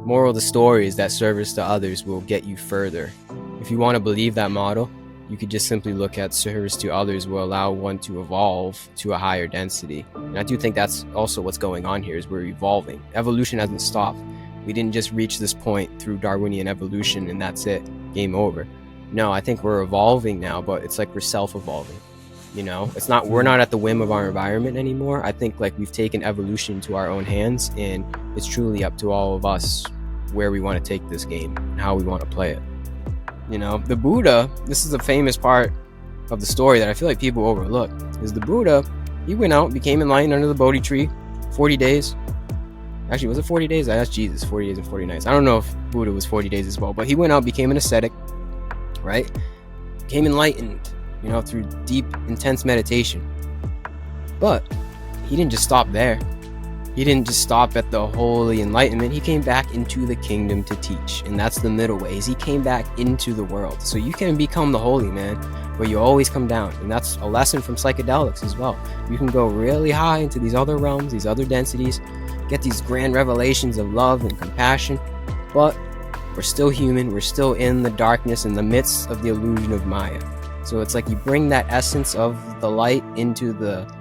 Moral of the story is that service to others will get you further. If you want to believe that model, you could just simply look at service to others will allow one to evolve to a higher density. And I do think that's also what's going on here, is we're evolving. Evolution hasn't stopped. We didn't just reach this point through Darwinian evolution and that's it, game over. No, I think we're evolving now, but it's like we're self-evolving. You know, it's not, we're not at the whim of our environment anymore. I think like we've taken evolution to our own hands, and it's truly up to all of us where we want to take this game and how we want to play it. You know, the Buddha, this is a famous part of the story that I feel like people overlook, is the Buddha, he went out, became enlightened under the Bodhi tree, 40 days. Actually, was it 40 days? I asked Jesus, 40 days and 40 nights. I don't know if Buddha was 40 days as well, but he went out, became an ascetic, right? Became enlightened, you know, through deep, intense meditation. But he didn't just stop there. He didn't just stop at the holy enlightenment. He came back into the kingdom to teach. And that's the middle way, is he came back into the world. So you can become the holy man, but you always come down. And that's a lesson from psychedelics as well. You can go really high into these other realms, these other densities, get these grand revelations of love and compassion, but we're still human. We're still in the darkness, in the midst of the illusion of Maya. So it's like you bring that essence of the light into the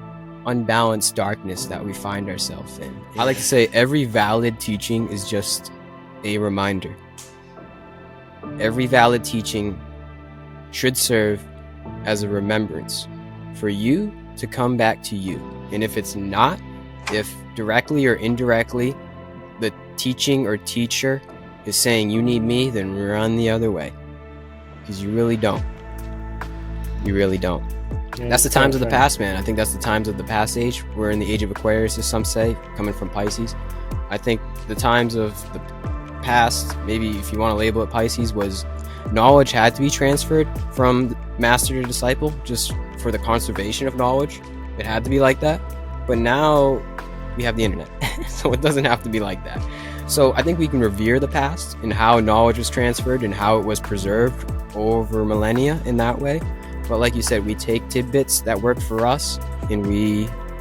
unbalanced darkness that we find ourselves in. I like to say every valid teaching is just a reminder. Every valid teaching should serve as a remembrance for you to come back to you. And if it's not, if directly or indirectly the teaching or teacher is saying you need me, then run the other way, because you really don't. You really don't. That's the times of the past, man. I think that's the times of the past age. We're in the age of Aquarius, as some say, coming from Pisces. I think the times of the past, maybe if you want to label it Pisces, was knowledge had to be transferred from master to disciple just for the conservation of knowledge. It had to be like that. But now we have the internet, so it doesn't have to be like that. So I think we can revere the past and how knowledge was transferred and how it was preserved over millennia in that way. But like you said, we take tidbits that work for us, and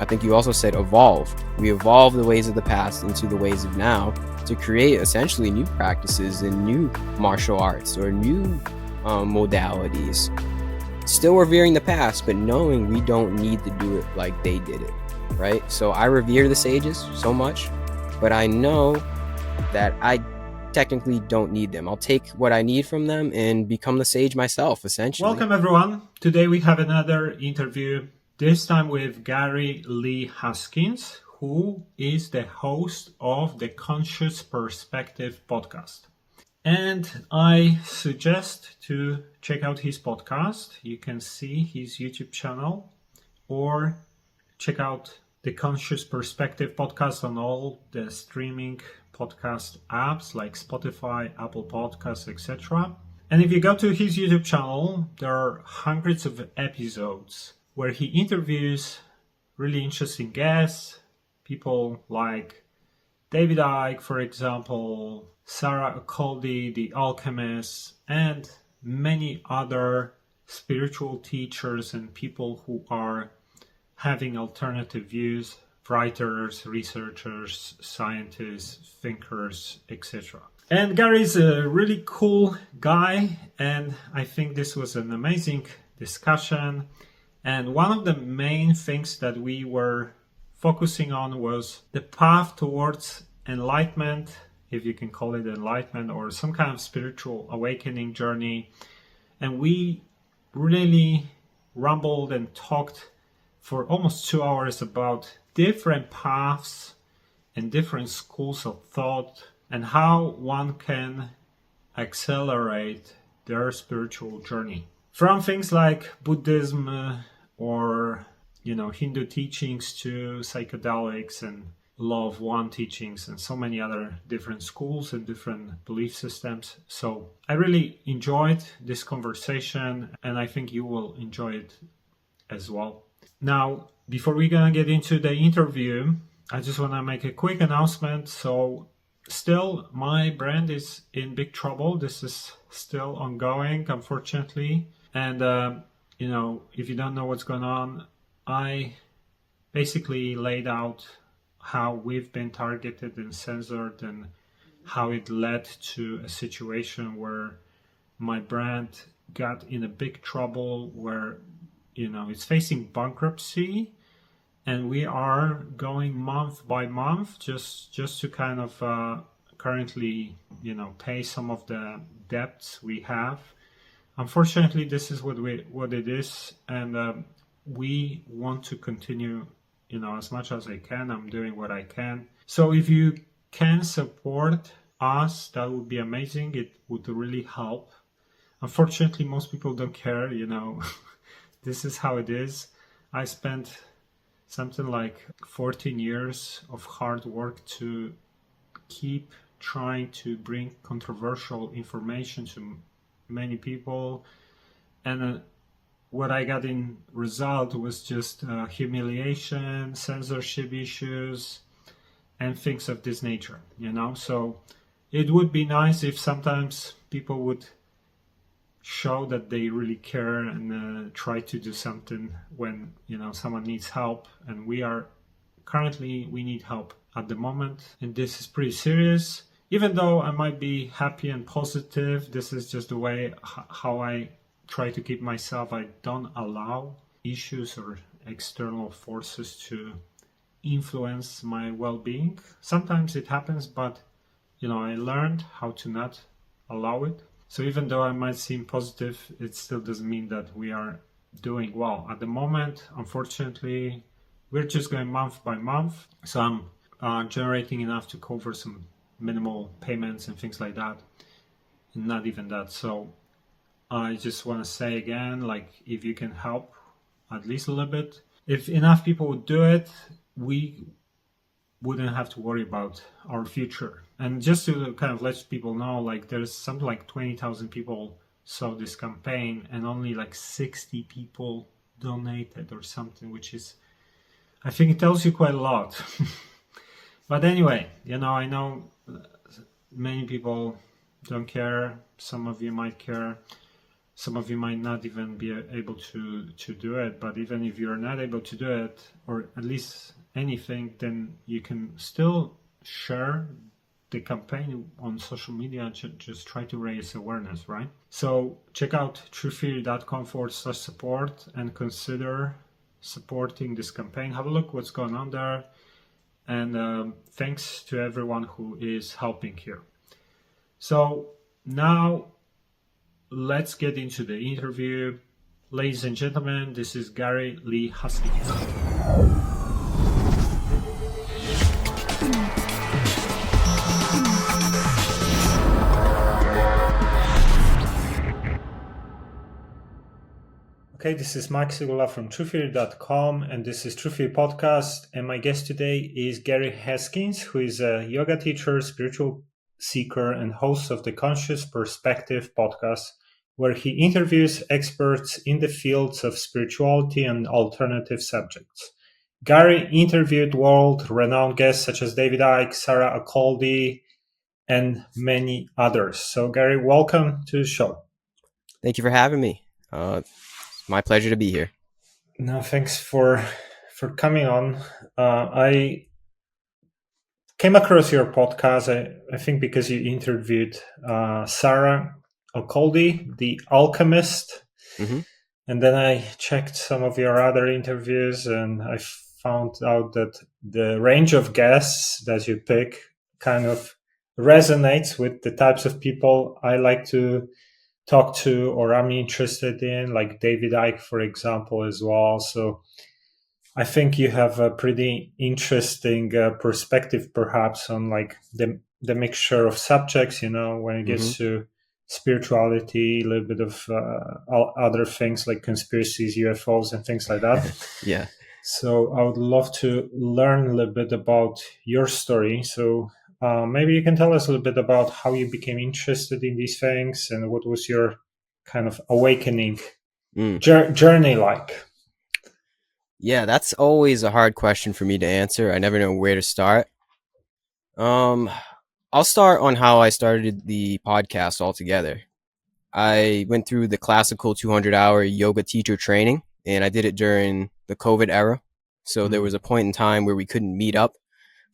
I think you also said evolve. We evolve the ways of the past into the ways of now to create essentially new practices and new martial arts or new modalities. Still revering the past, but knowing we don't need to do it like they did it, right? So I revere the sages so much, but I know that I technically don't need them. I'll take what I need from them and become the sage myself, essentially. Welcome, everyone. Today we have another interview, this time with Gary Lee Haskins, who is the host of the Conscious Perspective podcast. And I suggest to check out his podcast. You can see his YouTube channel or check out the Conscious Perspective podcast on all the streaming podcast apps like Spotify, Apple Podcasts, etc. And if you go to his YouTube channel, there are hundreds of episodes where he interviews really interesting guests, people like David Icke, for example, Sarah Elkhaldy, the Alchemist, and many other spiritual teachers and people who are having alternative views, writers, researchers, scientists, thinkers, etc. And Gary's a really cool guy, and I think this was an amazing discussion. And one of the main things that we were focusing on was the path towards enlightenment, if you can call it enlightenment, or some kind of spiritual awakening journey. And we really rumbled and talked for almost 2 hours about different paths and different schools of thought and how one can accelerate their spiritual journey. From things like Buddhism or, Hindu teachings to psychedelics and Law of One teachings and so many other different schools and different belief systems. So I really enjoyed this conversation, and I think you will enjoy it as well. Now, before we're going to get into the interview, I just want to make a quick announcement. So still, my brand is in big trouble. This is still ongoing, unfortunately. And, if you don't know what's going on, I basically laid out how we've been targeted and censored and how it led to a situation where my brand got in a big trouble, where it's facing bankruptcy, and we are going month by month just to kind of currently pay some of the debts we have. Unfortunately, this is what it is, and we want to continue as much as I can. I'm doing what I can. So if you can support us, that would be amazing. It would really help. Unfortunately, most people don't care. This is how it is. I spent something like 14 years of hard work to keep trying to bring controversial information to many people, and what I got in result was just humiliation, censorship issues, and things of this nature. So it would be nice if sometimes people would show that they really care and try to do something when someone needs help. And we need help at the moment, and this is pretty serious. Even though I might be happy and positive, this is just the way how I try to keep myself. I don't allow issues or external forces to influence my well-being. Sometimes it happens, but I learned how to not allow it. So even though I might seem positive, it still doesn't mean that we are doing well. At the moment, unfortunately, we're just going month by month. So I'm generating enough to cover some minimal payments and things like that, and not even that. So I just want to say again, like, if you can help at least a little bit, if enough people would do it, we wouldn't have to worry about our future. And just to kind of let people know, like, there's something like 20,000 people saw this campaign and only like 60 people donated or something, which is, I think it tells you quite a lot. But anyway, I know many people don't care. Some of you might care. Some of you might not even be able to do it. But even if you're not able to do it, or at least anything, then you can still share the campaign on social media and just try to raise awareness, right? So check out truetheory.com/support and consider supporting this campaign. Have a look what's going on there. And thanks to everyone who is helping here. So now let's get into the interview. Ladies and gentlemen, this is Gary Lee Haskins. Okay, this is Max Sigula from truetheory.com, and this is True Theory Podcast. And my guest today is Gary Haskins, who is a yoga teacher, spiritual seeker, and host of the Conscious Perspective podcast, where he interviews experts in the fields of spirituality and alternative subjects. Gary interviewed world-renowned guests such as David Icke, Sarah Elkhaldy, and many others. So, Gary, welcome to the show. Thank you for having me. My pleasure to be here. No, thanks for coming on. I came across your podcast, I think because you interviewed Sarah Elkhaldy, the Alchemist. Mm-hmm. And then I checked some of your other interviews, and I found out that the range of guests that you pick kind of resonates with the types of people I like to talk to or I'm interested in, like David Icke, for example, as well. So I think you have a pretty interesting perspective, perhaps, on like the mixture of subjects, when it gets to spirituality, a little bit of other things like conspiracies, UFOs, and things like that. Yeah. So I would love to learn a little bit about your story. So maybe you can tell us a little bit about how you became interested in these things and what was your kind of awakening journey like? Yeah, that's always a hard question for me to answer. I never know where to start. I'll start on how I started the podcast altogether. I went through the classical 200-hour yoga teacher training, and I did it during the COVID era. So there was a point in time where we couldn't meet up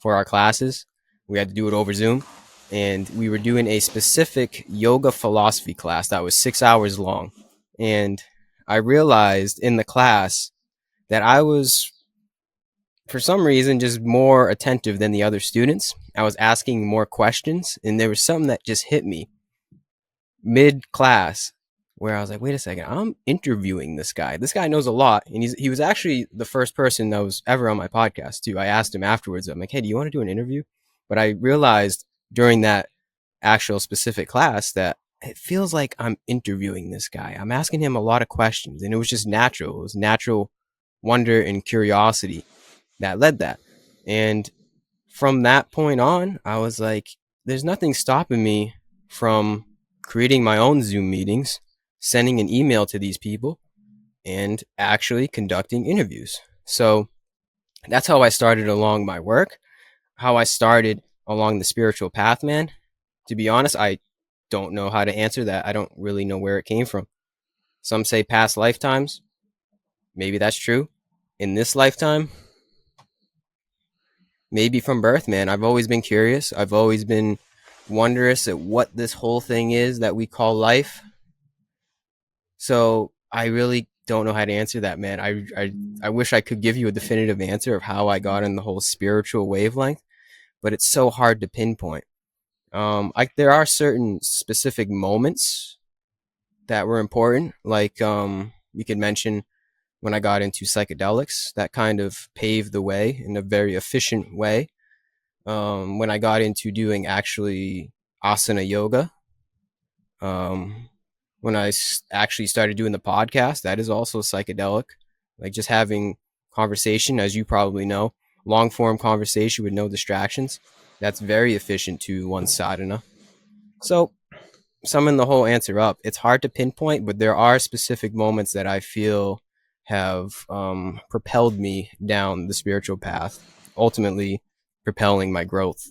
for our classes. We had to do it over Zoom. and we were doing a specific yoga philosophy class that was 6 hours long. And I realized in the class that I was, for some reason, just more attentive than the other students. I was asking more questions, and there was something that just hit me mid class where I was like, wait a second, I'm interviewing this guy. This guy knows a lot. And he was actually the first person that was ever on my podcast, too. I asked him afterwards, I'm like, hey, do you want to do an interview? But I realized during that actual specific class that it feels like I'm interviewing this guy. I'm asking him a lot of questions, and it was just natural. It was natural wonder and curiosity that led that. And from that point on, I was like, there's nothing stopping me from creating my own Zoom meetings, sending an email to these people, and actually conducting interviews. So that's how I started along my work, how I started along the spiritual path, man. To be honest, I don't know how to answer that. I don't really know where it came from. Some say past lifetimes. Maybe that's true. In this lifetime, maybe from birth, man. I've always been curious. I've always been wondrous at what this whole thing is that we call life. So I really don't know how to answer that, man. I wish I could give you a definitive answer of how I got in the whole spiritual wavelength, but it's so hard to pinpoint. There are certain specific moments that were important, like we could mention when I got into psychedelics, that kind of paved the way in a very efficient way. When I got into doing actually asana yoga, um, when I actually started doing the podcast, that is also psychedelic. Like just having conversation, as you probably know, long form conversation with no distractions. That's very efficient to one sadhana. So, summing the whole answer up, it's hard to pinpoint, but there are specific moments that I feel have propelled me down the spiritual path, ultimately propelling my growth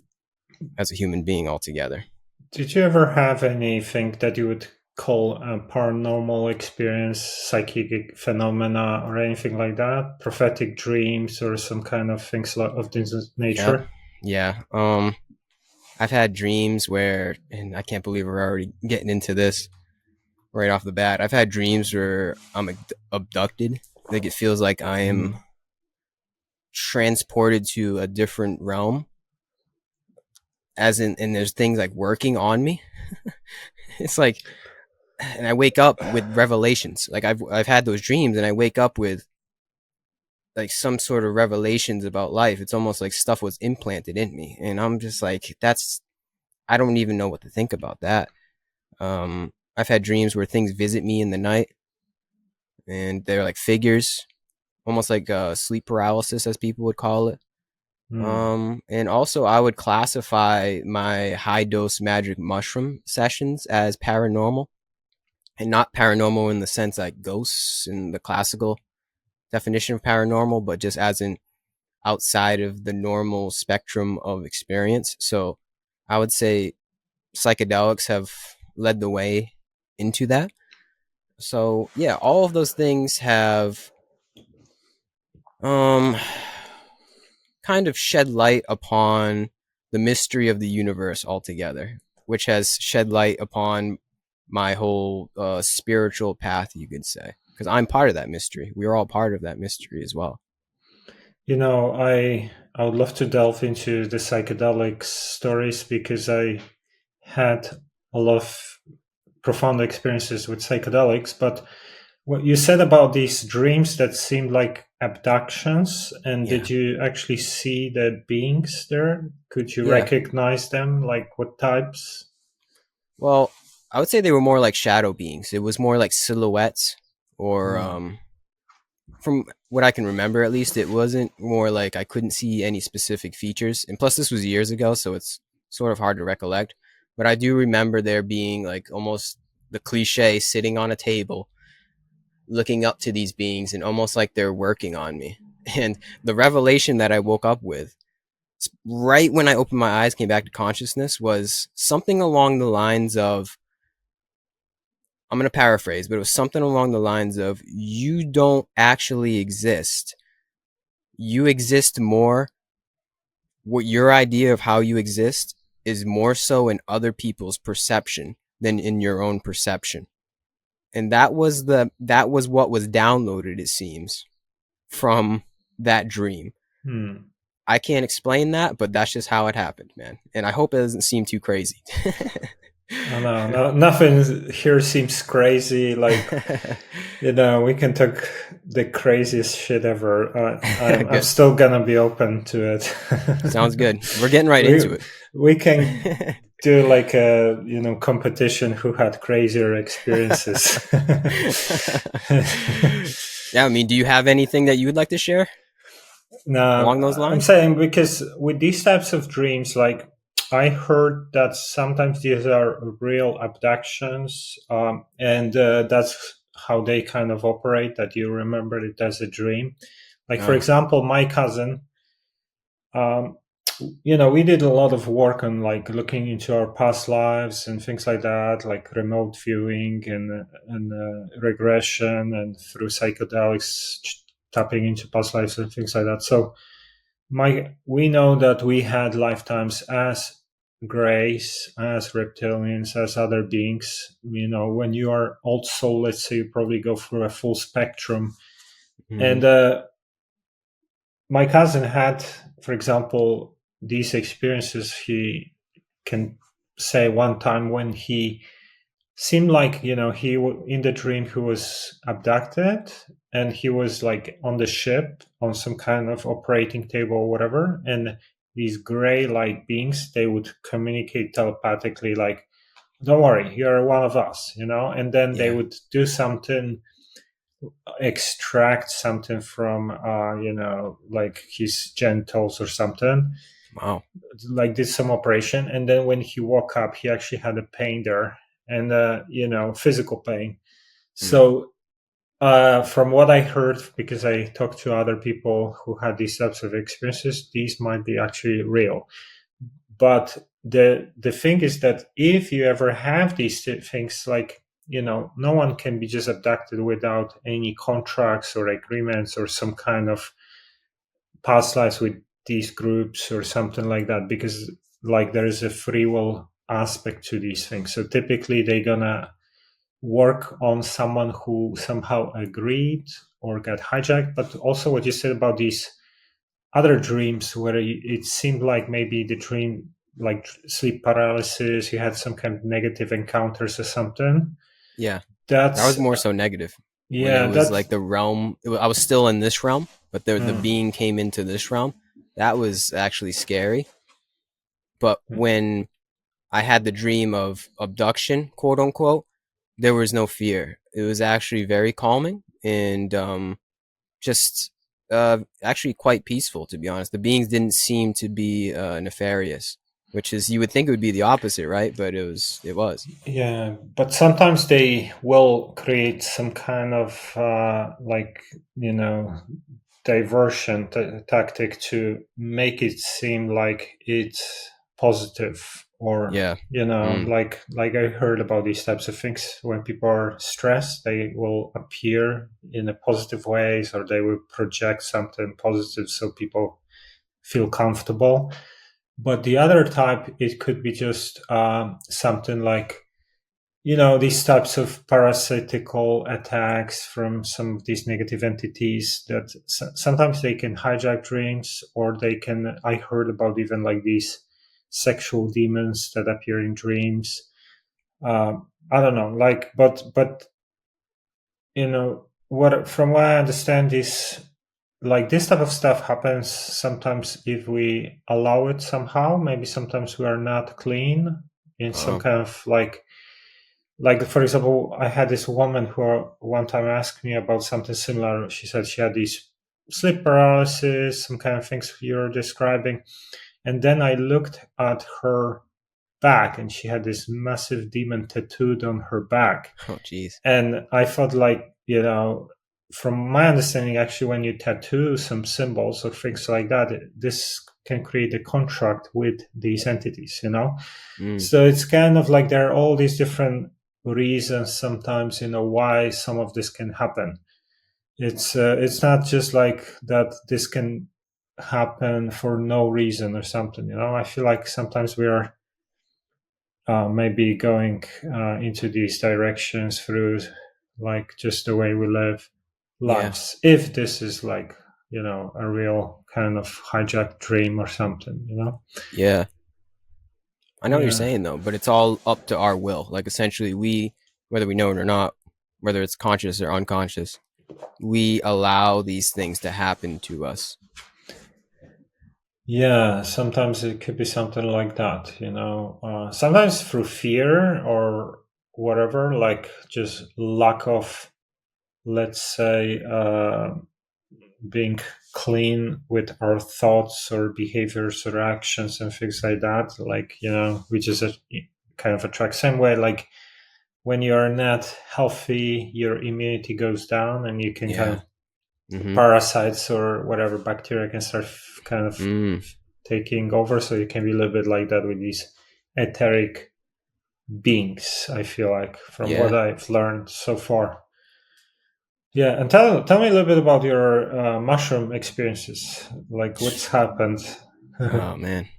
as a human being altogether. Did you ever have anything that you would call a paranormal experience, psychic phenomena, or anything like that? Prophetic dreams or some kind of things of this Yep. nature? Yeah. I've had dreams where, and I can't believe we're already getting into this right off the bat. I've had dreams where I'm abducted. Like it feels like I am transported to a different realm, as in, and there's things like working on me. It's like, and I wake up with revelations. Like I've had those dreams, and I wake up with like some sort of revelations about life. It's almost like stuff was implanted in me, and I'm just like, that's, I don't even know what to think about that. I've had dreams where things visit me in the night, and they're like figures, almost like sleep paralysis, as people would call it. Mm. And also, I would classify my high dose magic mushroom sessions as paranormal, and not paranormal in the sense like ghosts in the classical definition of paranormal, but just as in outside of the normal spectrum of experience. So I would say psychedelics have led the way into that. So yeah, all of those things have um kind of shed light upon the mystery of the universe altogether, which has shed light upon my whole spiritual path, you could say, because I'm part of that mystery. We are all part of that mystery as well. I would love to delve into the psychedelic stories because I had a lot of profound experiences with psychedelics. But what you said about these dreams that seemed like abductions, and Yeah. did you actually see the beings there? Could you Yeah. recognize them? Like what types? Well, I would say they were more like shadow beings. It was more like silhouettes, or Hmm. from what I can remember at least, it wasn't more like I couldn't see any specific features. And plus, this was years ago, so it's sort of hard to recollect. But I do remember there being like almost the cliche sitting on a table, looking up to these beings, and almost like they're working on me. And the revelation that I woke up with right when I opened my eyes, came back to consciousness, was something along the lines of, I'm going to paraphrase, but it was something along the lines of, you don't actually exist. You exist more. What your idea of how you exist is more so in other people's perception than in your own perception. And that was what was downloaded, it seems, from that dream. Hmm. I can't explain that, but that's just how it happened, man. And I hope it doesn't seem too crazy. Oh, no, nothing here seems crazy. Like, we can talk the craziest shit ever. I'm Good. still gonna be open to it. Sounds good. We're getting right we into it. we can do like a competition who had crazier experiences. Yeah, I mean, do you have anything that you would like to share No, along those I'm lines? saying because with these types of dreams, like I heard that sometimes these are real abductions, and that's how they kind of operate. That you remember it as a dream. Like for Oh, example, my cousin, um, we did a lot of work on like looking into our past lives and things like that, like remote viewing and regression and through psychedelics, tapping into past lives and things like that. So we know that we had lifetimes as grays, as reptilians, as other beings. When you are old soul, let's say, you probably go through a full spectrum. mm-hmm. And my cousin had, for example, these experiences. He can say one time when he seemed like in the dream he was abducted, and he was like on the ship on some kind of operating table or whatever, and these gray like beings, they would communicate telepathically like, don't worry, you're one of us, and then they Yeah. would do something, extract something from like his genitals or something, Wow. like did some operation, and then when he woke up he actually had a pain there, and physical pain. Mm. So from what I heard, because I talked to other people who had these types of experiences, these might be actually real. But the thing is that if you ever have these things, like no one can be just abducted without any contracts or agreements or some kind of past lives with these groups or something like that, because like there is a free will aspect to these things. So typically they're gonna work on someone who somehow agreed or got hijacked. But also what you said about these other dreams where it seemed like maybe the dream, like sleep paralysis, you had some kind of negative encounters or something. Yeah. That was That's more so negative when it yeah, was that like the realm. I was still in this realm, but the mm, being came into this realm. That was actually scary. But mm, when I had the dream of abduction, quote unquote, there was no fear. It was actually very calming and just actually quite peaceful, to be honest. The beings didn't seem to be nefarious, which is you would think it would be the opposite, right? But it was. It was. yeah, but sometimes they will create some kind of like diversion tactic to make it seem like it's positive, or Yeah. Mm, like I heard about these types of things. When people are stressed, they will appear in a positive ways, or they will project something positive so people feel comfortable. But the other type, it could be just something like these types of parasitical attacks from some of these negative entities that sometimes they can hijack dreams, or they can, I heard about even like these sexual demons that appear in dreams. I don't know, like, but what, from what I understand, is like this type of stuff happens sometimes if we allow it somehow. Maybe sometimes we are not clean in some oh, kind of like for example, I had this woman who one time asked me about something similar. She said she had these sleep paralysis, some kind of things you're describing. And then I looked at her back, and she had this massive demon tattooed on her back. oh, jeez. And I felt like, from my understanding, actually, when you tattoo some symbols or things like that, this can create a contract with these entities. Mm, So it's kind of like there are all these different reasons sometimes, why some of this can happen. It's not just like that this can happen for no reason or something. I feel like sometimes we are maybe going into these directions through like just the way we live Yeah. lives, if this is like, a real kind of hijacked dream or something, Yeah. I know what you're yeah. saying though, but it's all up to our will. Like essentially we, whether we know it or not, whether it's conscious or unconscious, we allow these things to happen to us. Yeah, sometimes it could be something like that, sometimes through fear or whatever, like just lack of, let's say, being clean with our thoughts or behaviors or actions and things like that. Like, we just kind of attract. Same way, like when you're not healthy, your immunity goes down and you can kind Yeah. of Mm-hmm. parasites or whatever bacteria can start kind of Mm. taking over. So it can be a little bit like that with these etheric beings, I feel like, from what Yeah. I've learned so far. Yeah, and tell me a little bit about your mushroom experiences. Like, what's happened? Oh man.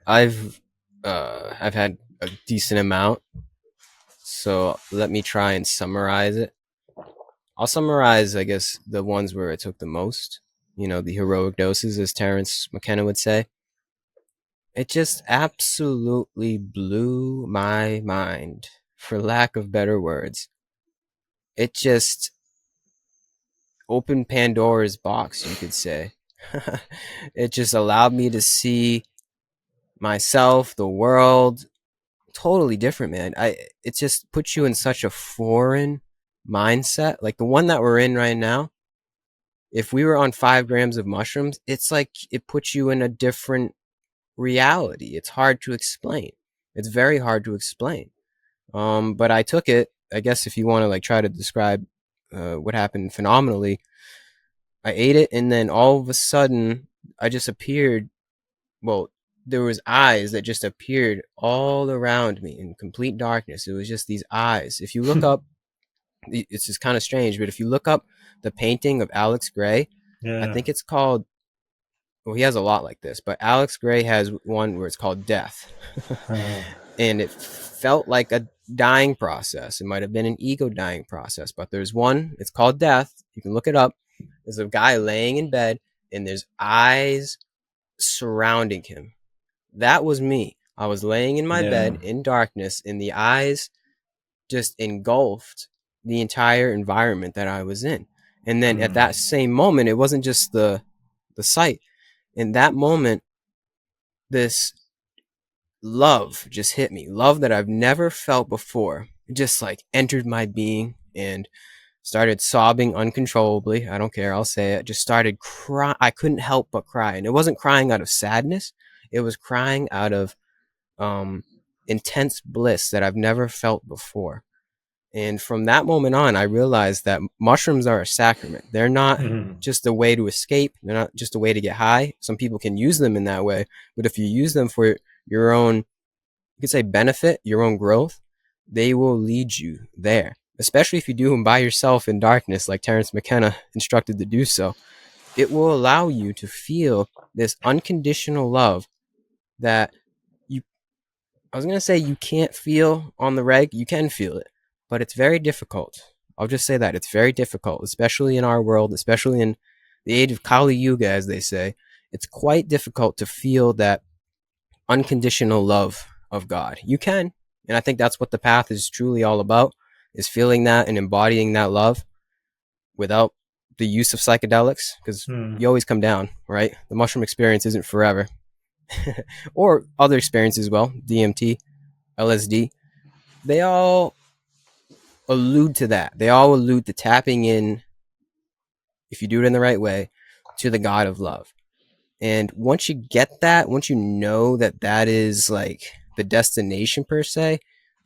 I've I've had a decent amount, so let me try and summarize it. I'll summarize, I guess, the ones where it took the most. You know, the heroic doses, as Terence McKenna would say. It just absolutely blew my mind, for lack of better words. It just opened Pandora's box, you could say. It just allowed me to see myself, the world, totally different, man. It just puts you in such a foreign mindset, like the one that we're in right now. If we were on 5 grams of mushrooms, it's like it puts you in a different reality. It's hard to explain. It's very hard to explain. But I took it. I guess if you want to like try to describe what happened phenomenally, I ate it, and then all of a sudden, I just appeared. Well, there was eyes that just appeared all around me in complete darkness. It was just these eyes. If you look up, it's just kind of strange, but if you look up the painting of Alex Gray, I Yeah. think it's called. Well, he has a lot like this, but Alex Gray has one where it's called Death. Uh, And it felt like a dying process. It might have been an ego dying process, but there's one, it's called Death. You can look it up. There's a guy laying in bed, and there's eyes surrounding him. That was me. I was laying in my yeah. bed in darkness, and the eyes just engulfed the entire environment that I was in. And then at Hmm. that same moment, it wasn't just the sight. In that moment, this love just hit me. Love that I've never felt before. It just like entered my being and started sobbing uncontrollably. I don't care, I'll say it. Just started crying. I couldn't help but cry. And it wasn't crying out of sadness. It was crying out of um intense bliss that I've never felt before. And from that moment on, I realized that mushrooms are a sacrament. They're not Hmm. just a way to escape. They're not just a way to get high. Some people can use them in that way, but if you use them for your own, you could say, benefit, your own growth, they will lead you there. Especially if you do them by yourself in darkness, like Terence McKenna instructed to do so. It will allow you to feel this unconditional love that you, I was going to say you can't feel on the reg. You can feel it, but it's very difficult. I'll just say that it's very difficult, especially in our world, especially in the age of Kali Yuga, as they say. It's quite difficult to feel that unconditional love of God. You can, and I think that's what the path is truly all about, is feeling that and embodying that love without the use of psychedelics, because Hmm. you always come down, right? The mushroom experience isn't forever. Or other experiences as well, DMT, LSD, they all allude to that. They all allude to tapping in, if you do it in the right way, to the God of love. And once you get that, once you know that that is like the destination per se,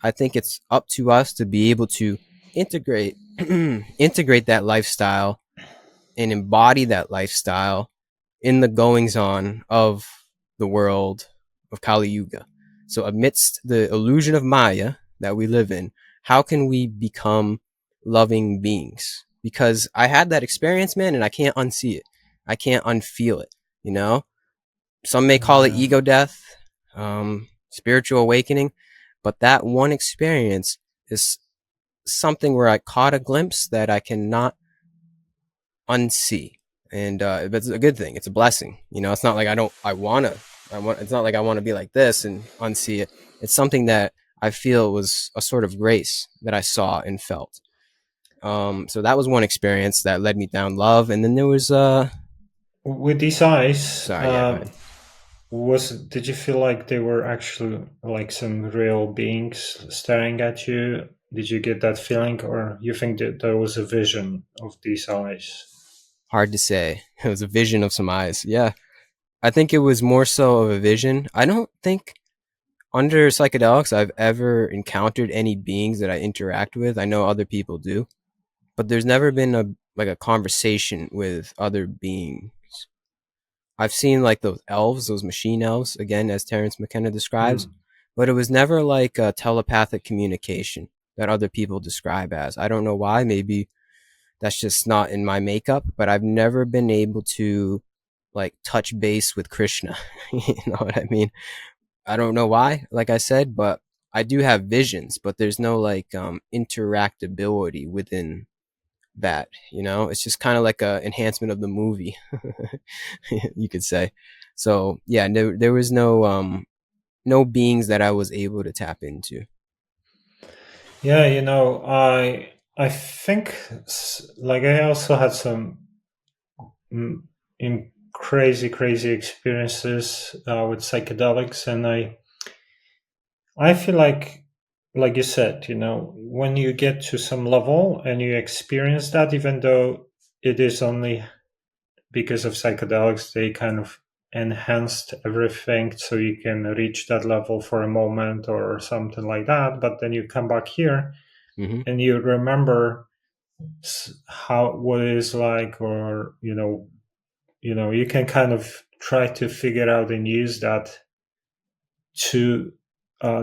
I think it's up to us to be able to integrate integrate that lifestyle and embody that lifestyle in the goings on of the world of Kali Yuga. So amidst the illusion of Maya that we live in, how can we become loving beings? Because I had that experience, man, and I can't unsee it. I can't unfeel it, you know? Some may call it Yeah. ego death, spiritual awakening. But that one experience is something where I caught a glimpse that I cannot unsee. And it's a good thing. It's a blessing. It's not like it's not like I want to be like this and unsee it. It's something that I feel was a sort of grace that I saw and felt. So that was one experience that led me down love. And then there was, With these eyes, sorry, yeah, go ahead. did you feel like they were actually like some real beings staring at you? Did you get that feeling, or you think that there was a vision of these eyes? Hard to say. It was a vision of some eyes. Yeah. I think it was more so of a vision. I don't think under psychedelics I've ever encountered any beings that I interact with. I know other people do, but there's never been a conversation with other beings. I've seen like those elves, those machine elves, again as Terence McKenna describes, Hmm. but it was never like a telepathic communication that other people describe as. I don't know why. Maybe that's just not in my makeup, but I've never been able to like touch base with Krishna. You know what I mean? I don't know why, like I said, but I do have visions, but there's no like interactability within that. It's just kind of like a enhancement of the movie, you could say. So yeah, there was no beings that I was able to tap into. Yeah, I think like I also had some mm, in crazy experiences with psychedelics, and I feel like you said, when you get to some level and you experience that, even though it is only because of psychedelics, they kind of enhanced everything so you can reach that level for a moment or something like that. But then you come back here Hmm. and you remember how what it is like, or you can kind of try to figure out and use that to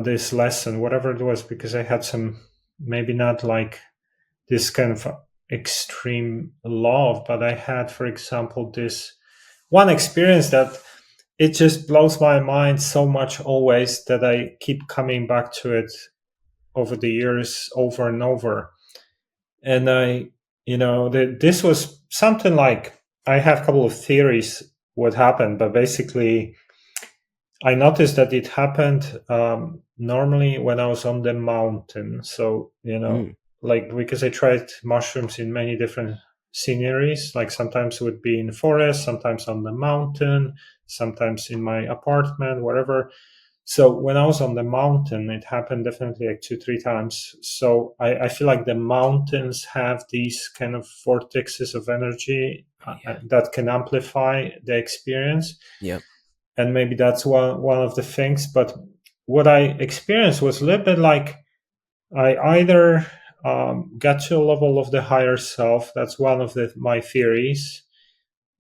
this lesson, whatever it was, because I had some, maybe not like this kind of extreme love, but I had, for example, this one experience that it just blows my mind so much always that I keep coming back to it over the years, over and over. And this was something like, I have a couple of theories what happened, but basically I noticed that it happened normally when I was on the mountain. So, Mm. like because I tried mushrooms in many different sceneries, like sometimes it would be in the forest, sometimes on the mountain, sometimes in my apartment, whatever. So when I was on the mountain, it happened definitely like two, three times. So I feel like the mountains have these kind of vortexes of energy Yeah. that can amplify the experience, Yep. and maybe that's one of the things. But what I experienced was a little bit like I either got to a level of the higher self. That's one of my theories.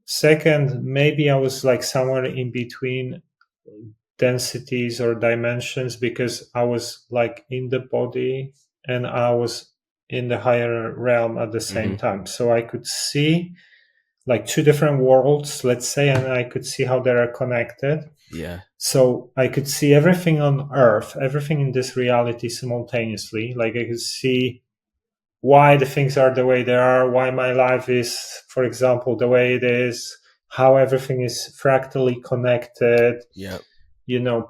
Second, maybe I was like somewhere in between densities or dimensions, because I was like in the body and I was in the higher realm at the same Hmm. time. So I could see like two different worlds, let's say, and I could see how they are connected. Yeah. So I could see everything on Earth, everything in this reality simultaneously. Like I could see why the things are the way they are, why my life is, for example, the way it is, how everything is fractally connected, Yep.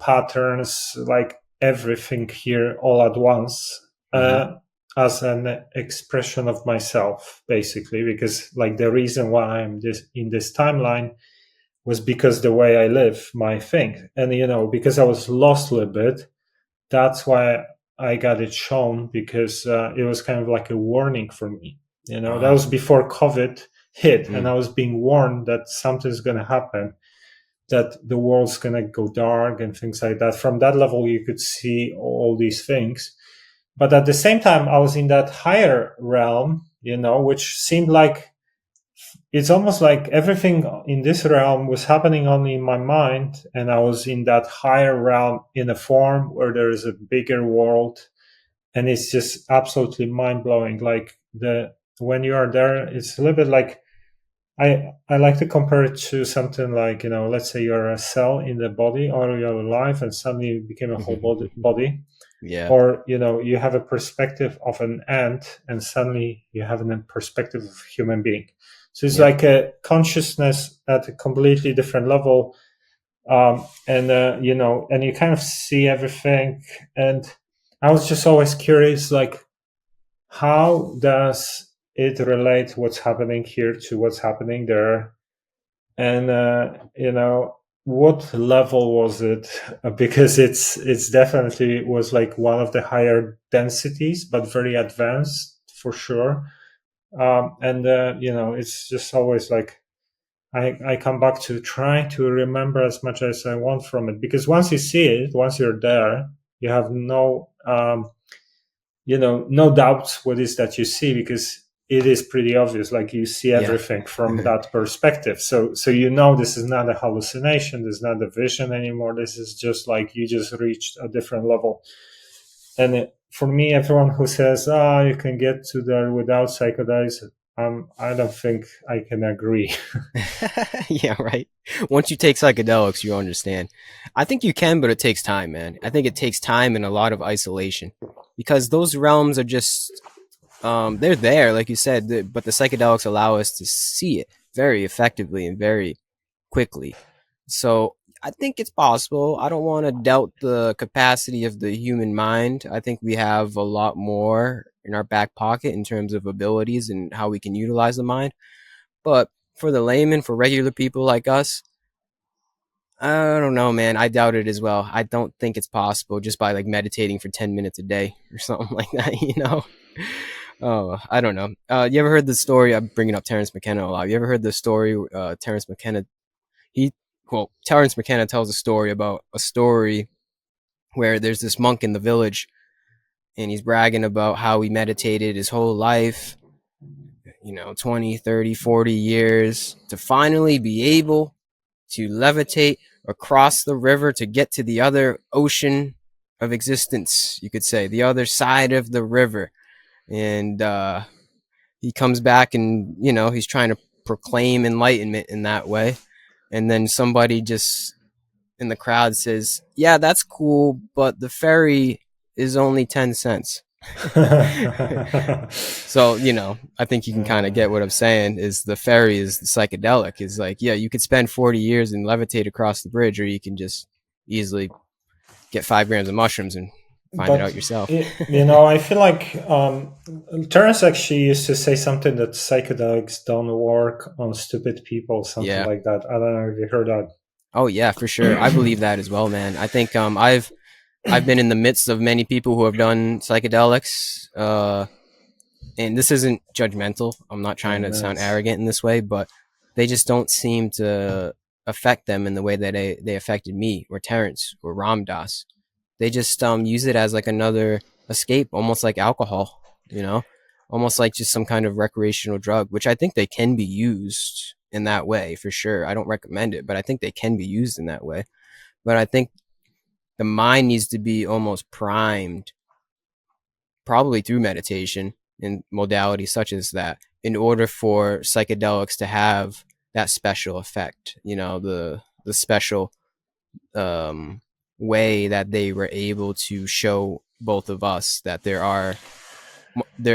patterns, like everything here all at once, Hmm. as an expression of myself, basically, because like the reason why I'm this in this timeline was because the way I live my thing. And, because I was lost a little bit, that's why I got it shown, because it was kind of like a warning for me. That was Ah. before COVID hit, and Mm. I was being warned that something's going to happen, that the world's going to go dark and things like that. From that level, you could see all these things. But at the same time, I was in that higher realm, which seemed like it's almost like everything in this realm was happening only in my mind, and I was in that higher realm in a form where there is a bigger world, and it's just absolutely mind blowing. Like the when you are there, it's a little bit like I like to compare it to something like, let's say you're a cell in the body all your life and suddenly you became a whole body. Yeah. Or, you have a perspective of an ant and suddenly you have a perspective of a human being. So it's Yep. like a consciousness at a completely different level. And you kind of see everything. And I was just always curious, like, how does it relate what's happening here to what's happening there? And what level was it? Because it's definitely was like one of the higher densities, but very advanced for sure. And it's just always like I come back to trying to remember as much as I want from it, because once you see it, once you're there, you have no doubts what is that you see, because it is pretty obvious, like you see Yeah. everything from that perspective. So this is not a hallucination, this is not a vision anymore, this is just like you just reached a different level. And for me, everyone who says, you can get to there without psychedelics, I don't think I can agree. Yeah, right. Once you take psychedelics, you understand. I think you can, but it takes time, man. I think it takes time and a lot of isolation because those realms are just they're there, like you said, but the psychedelics allow us to see it very effectively and very quickly. So I think it's possible. I don't want to doubt the capacity of the human mind. I think we have a lot more in our back pocket in terms of abilities and how we can utilize the mind. But for the layman, for regular people like us, I don't know, man. I doubt it as well. I don't think it's possible just by like meditating for 10 minutes a day or something like that. Oh, I don't know. You ever heard the story? I'm bringing up Terrence McKenna a lot. You ever heard the story? Terrence McKenna, he, Terrence McKenna tells a story about a story where there's this monk in the village and he's bragging about how he meditated his whole life, 20, 30, 40 years to finally be able to levitate across the river to get to the other ocean of existence, you could say, the other side of the river. And he comes back and, he's trying to proclaim enlightenment in that way. And then somebody just in the crowd says, "Yeah, that's cool, but the ferry is only 10 cents." So, I think you can kind of get what I'm saying is the ferry is the psychedelic. Is like, yeah, you could spend 40 years and levitate across the bridge, or you can just easily get 5 grams of mushrooms and find it out But yourself. I feel like Terence actually used to say something that psychedelics don't work on stupid people, something Yeah. like that. I don't know if you heard that. Oh yeah, for sure. I believe that as well, man. I think I've been in the midst of many people who have done psychedelics. And this isn't judgmental. I'm not trying to sound Yes. arrogant in this way, but they just don't seem to affect them in the way that they affected me or Terrence or Ramdas. They just use it as like another escape, almost like alcohol, you know, almost like just some kind of recreational drug, which I think they can be used in that way for sure. I don't recommend it, but I think they can be used in that way. But I think the mind needs to be almost primed, probably through meditation and modalities such as that, in order for psychedelics to have that special effect. The special um, way that they were able to show both of us that there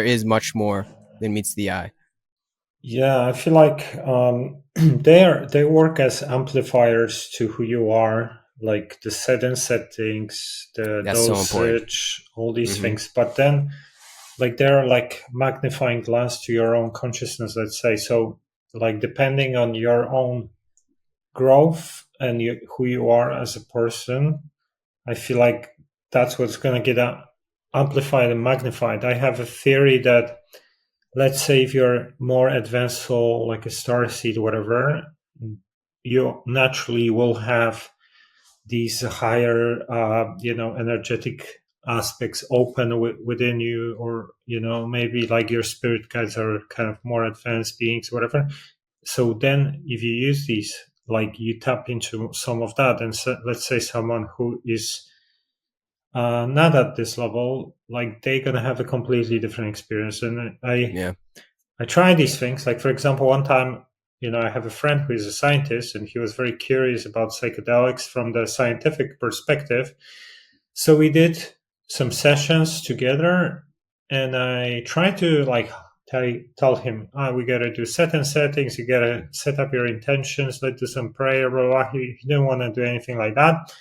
is much more than meets the eye. Yeah, I feel like they work as amplifiers to who you are, like the setting settings, the That's so important. dosage, all these Hmm. things. But then, like, they're like magnifying glass to your own consciousness, let's say. So, like, depending on your own growth and who you are as a person, I feel like that's what's going to get amplified and magnified. I have a theory that, let's say, if you're more advanced soul, like a star seed, whatever, you naturally will have these higher, energetic aspects open within you, or maybe like your spirit guides are kind of more advanced beings, whatever. So then, if you use these, like you tap into some of that, and so, let's say someone who is not at this level, like they're gonna have a completely different experience. And I Yeah. I try these things. Like, for example, one time, I have a friend who is a scientist, and he was very curious about psychedelics from the scientific perspective. So we did some sessions together, and I tried to like tell him, we gotta do certain settings, you gotta set up your intentions, let's do some prayer, blah, blah. He didn't want to do anything like that.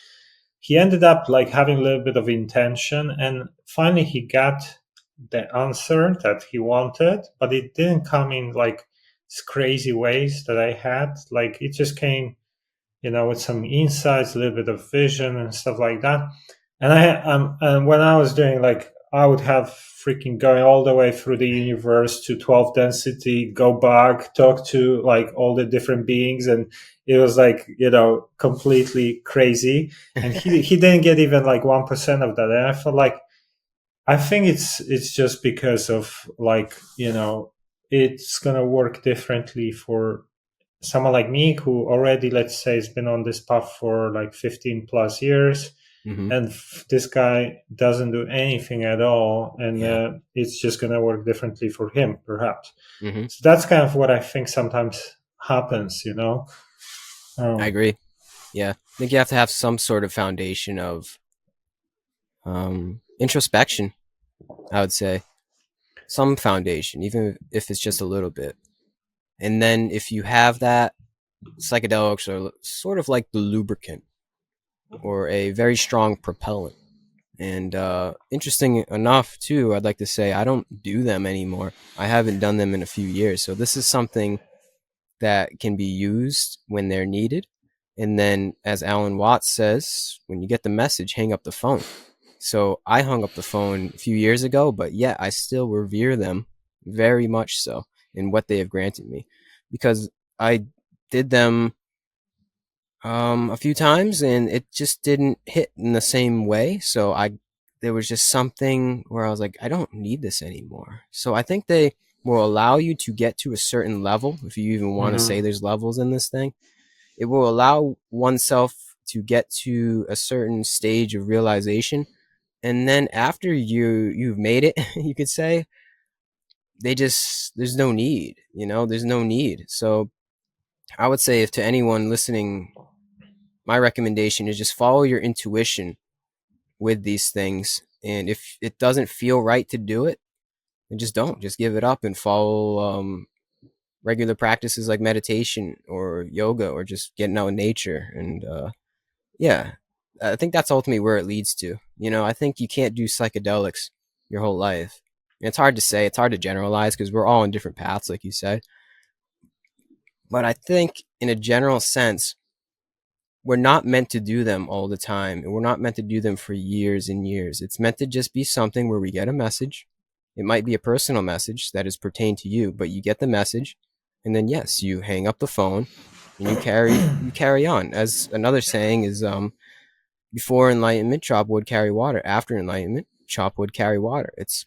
He ended up like having a little bit of intention, and finally he got the answer that he wanted, but it didn't come in like crazy ways that I had. Like it just came, with some insights, a little bit of vision and stuff like that. And when I was doing, like, I would have freaking going all the way through the universe to 12 density, go back, talk to like all the different beings, and it was like, completely crazy. And he didn't get even like 1% of that. And I felt like, I think it's just because of like, it's gonna work differently for someone like me who already, let's say, has been on this path for like 15 plus years, Hmm. and this guy doesn't do anything at all, and Yeah. it's just going to work differently for him, perhaps. Hmm. So that's kind of what I think sometimes happens. I um, agree. Yeah. I think you have to have some sort of foundation of introspection, I would say. Some foundation, even if it's just a little bit. And then if you have that, psychedelics are sort of like the lubricant or a very strong propellant. And interesting enough, too, I'd like to say I don't do them anymore. I haven't done them in a few years. So this is something that can be used when they're needed. And then, as Alan Watts says, when you get the message, hang up the phone. So I hung up the phone a few years ago, but yet I still revere them very much so in what they have granted me, because I did them a few times and it just didn't hit in the same way. So there was just something where I was like, I don't need this anymore. So I think they will allow you to get to a certain level, if you even want to say mhm. there's levels in this thing. It will allow oneself to get to a certain stage of realization, and then after you've made it, you could say, there's no need, there's no need. So I would say, if to anyone listening, my recommendation is just follow your intuition with these things, and if it doesn't feel right to do it, then just give it up and follow regular practices like meditation or yoga or just getting out in nature. And yeah, I think that's ultimately where it leads to. I think you can't do psychedelics your whole life. And it's hard to say, it's hard to generalize because we're all on different paths, like you said. But I think in a general sense, we're not meant to do them all the time. And we're not meant to do them for years and years. It's meant to just be something where we get a message. It might be a personal message that is pertained to you, but you get the message, and then yes, you hang up the phone and you carry on. As another saying is, before enlightenment, chop wood, carry water. After enlightenment, chop wood, carry water. It's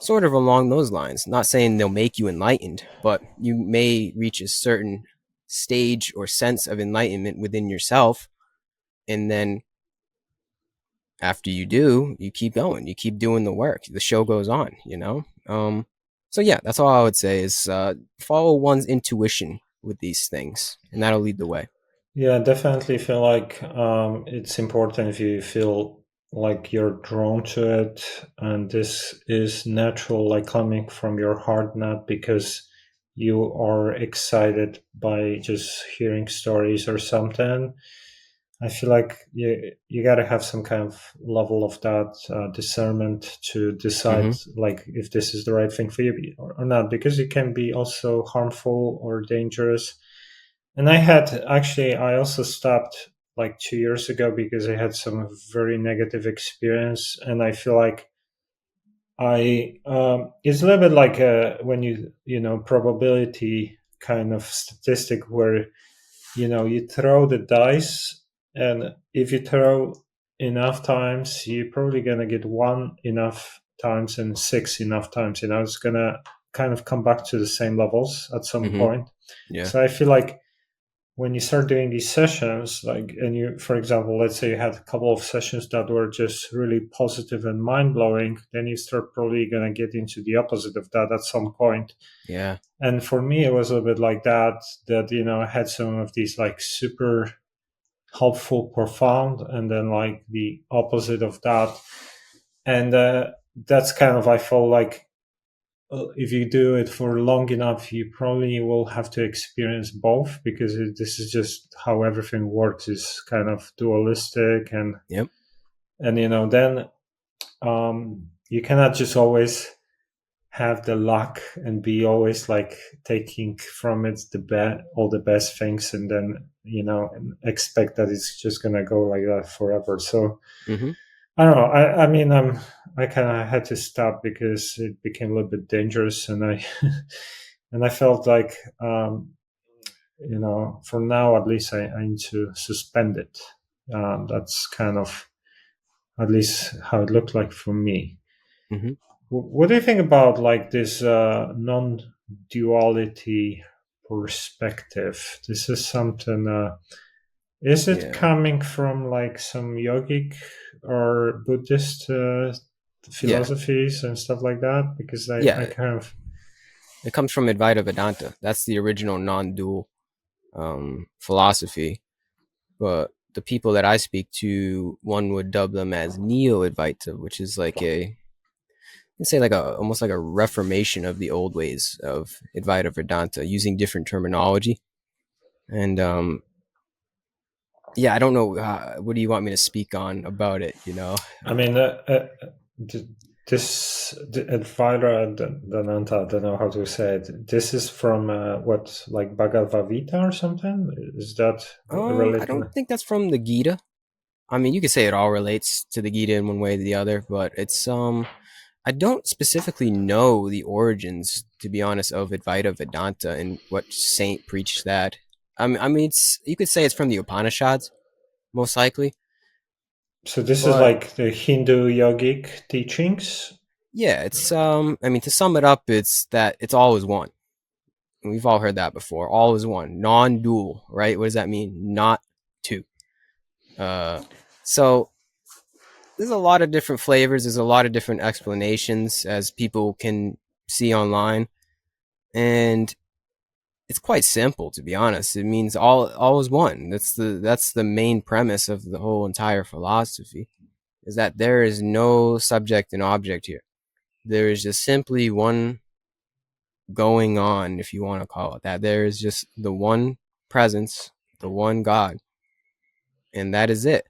sort of along those lines. Not saying they'll make you enlightened, but you may reach a certain stage or sense of enlightenment within yourself. And then after you do, you keep going, you keep doing the work. The show goes on. So yeah, that's all I would say is follow one's intuition with these things, and that'll lead the way. Yeah, definitely feel like it's important if you feel like you're drawn to it, and this is natural, like coming from your heart, not because you are excited by just hearing stories or something. I feel like you got to have some kind of level of that discernment to decide Mm-hmm. like if this is the right thing for you or not, because it can be also harmful or dangerous. And I also stopped like 2 years ago because I had some very negative experience, and I feel like it's a little bit like when probability kind of statistic where you throw the dice, and if you throw enough times, you're probably gonna get one enough times and six enough times. It's gonna kind of come back to the same levels at some Mm-hmm. point. Yeah. So I feel like when you start doing these sessions, like, and you, for example, let's say you had a couple of sessions that were just really positive and mind blowing, then you start probably going to get into the opposite of that at some point. Yeah. And for me, it was a bit like that, I had some of these like super helpful, profound, and then like the opposite of that. And that's kind of, I felt like, if you do it for long enough, you probably will have to experience both, because this is just how everything works, is kind of dualistic. Yep. And then you cannot just always have the luck and be always like taking from it all the best things, and then and expect that it's just gonna go like that forever. So Mm-hmm. I don't know. I mean, I kind of had to stop because it became a little bit dangerous, and I and I felt like, for now at least, I need to suspend it. That's kind of at least how it looked like for me. Mm-hmm. What do you think about like this non-duality perspective? This is something. Is it Yeah. coming from like some yogic or Buddhist Yeah. philosophies and stuff like that? Because I Yeah. kind of. It comes from Advaita Vedanta. That's the original non-dual philosophy. But the people that I speak to, one would dub them as Neo-Advaita, which is like you say like almost like a reformation of the old ways of Advaita Vedanta, using different terminology. And yeah, I don't know. What do you want me to speak on about it? I mean, th- this Advaita Vedanta, I don't know how to say it. This is from what, like Bhagavad Gita or something? Is that I related? don't think that's from the Gita. I mean, you could say it all relates to the Gita in one way or the other, but it's I don't specifically know the origins, to be honest, of Advaita Vedanta and what saint preached that. I mean, you could say it's from the Upanishads, most likely. So this is But like the Hindu yogic teachings. yeah, it's I mean, to sum it up, it's that it's all is one. We've all heard that before. All is one, non-dual, right? What does that mean? Not two. Uh, so there's a lot of different flavors. There's a lot of different explanations, as people can see online, and it's quite simple, to be honest. It means all is one. That's the main premise of the whole entire philosophy, is that there is no subject and object here. There is just simply one going on, if you want to call it that. There is just the one presence, the one God, and that is it.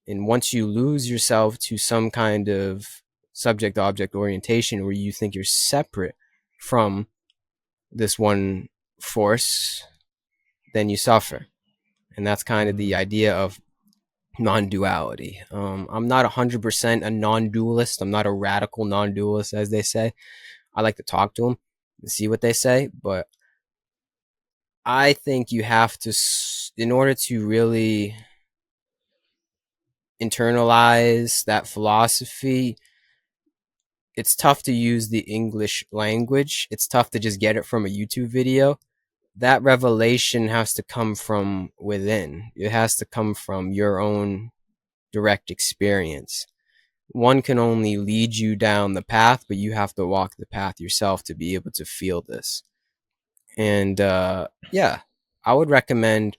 And once you lose yourself to some kind of subject object orientation where you think you're separate from this one force, then you suffer. And that's kind of the Mm. idea of non-duality. I'm not 100% a non-dualist. I'm not a radical non-dualist, as they say. I like to talk to them and see what they say, but I think you have to, in order to really internalize that philosophy, it's tough to use the English language. It's tough to just get it from a YouTube video. That revelation has to come from within. It has to come from your own direct experience. One can only lead you down the path, but you have to walk the path yourself to be able to feel this. And yeah, I would recommend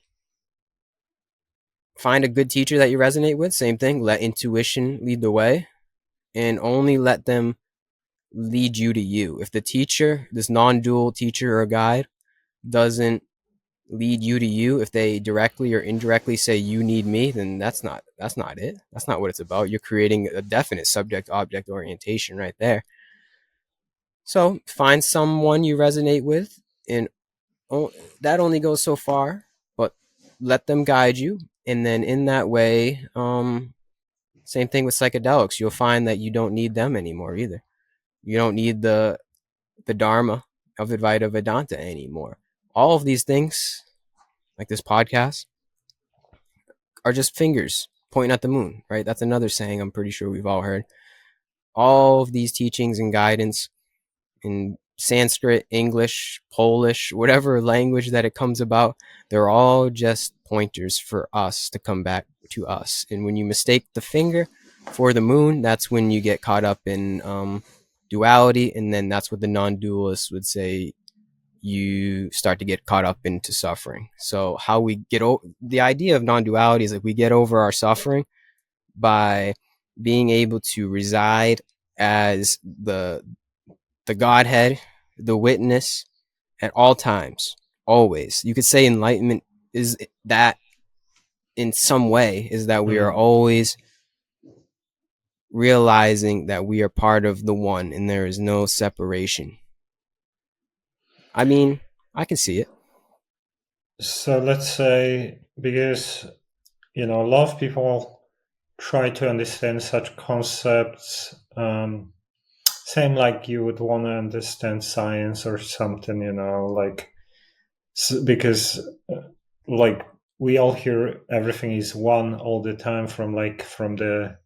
find a good teacher that you resonate with. Same thing, let intuition lead the way, and only let them lead you to you. If the teacher, this non-dual teacher or guide, doesn't lead you to you, if they directly or indirectly say you need me, then that's not it. That's not what it's about. You're creating a definite subject object orientation right there. So find someone you resonate with, and that only goes so far, but let them guide you. And then in that way, same thing with psychedelics. You'll find that you don't need them anymore either. You don't need the Dharma of Advaita Vedanta anymore. All of these things, like this podcast, are just fingers pointing at the moon, right? That's another saying I'm pretty sure we've all heard. All of these teachings and guidance and Sanskrit, English, Polish, whatever language that it comes about, they're all just pointers for us to come back to us. And when you mistake the finger for the moon, that's when you get caught up in duality, and then that's what the non-dualists would say, you start to get caught up into suffering. So how we get over the idea of non-duality is like we get over our suffering by being able to reside as the Godhead, the witness at all times, always. You could say enlightenment is that in some way is that we are always realizing that we are part of the one and there is no separation. I mean, I can see it. So let's say, because, a lot of people try to understand such concepts, same like you would want to understand science or something, like, because like we all hear everything is one all the time from the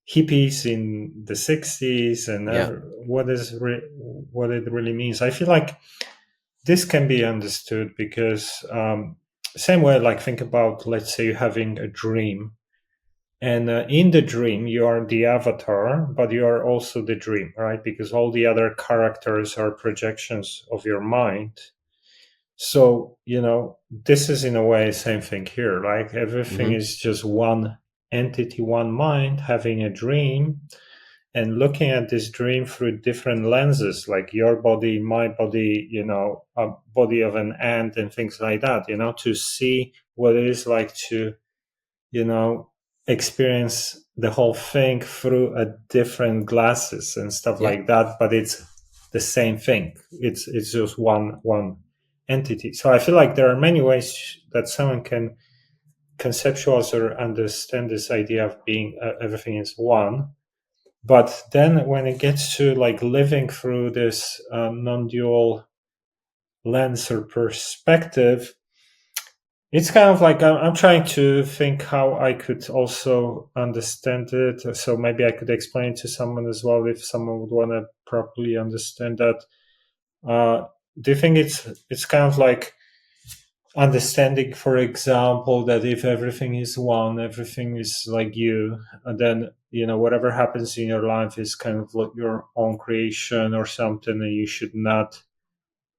hippies in the 60s, and Yeah. what it really means. I feel like this can be understood because same way, like, think about, let's say, you're having a dream, and in the dream you are the avatar, but you are also the dream, right? Because all the other characters are projections of your mind. So, this is in a way same thing here. Like, everything Mm-hmm. is just one entity, one mind having a dream, and looking at this dream through different lenses, like your body, my body, a body of an ant and things like that, to see what it is like to, you know, experience the whole thing through a different glasses and stuff Yeah. like that. But it's the same thing. It's just one entity. So I feel like there are many ways that someone can conceptualize or understand this idea of being everything is one. But then when it gets to like living through this non-dual lens or perspective, it's kind of like I'm trying to think how I could also understand it. So maybe I could explain it to someone as well if someone would want to properly understand that. Do you think it's kind of like understanding, for example, that if everything is one, everything is like you, and then whatever happens in your life is kind of like your own creation or something, and you should not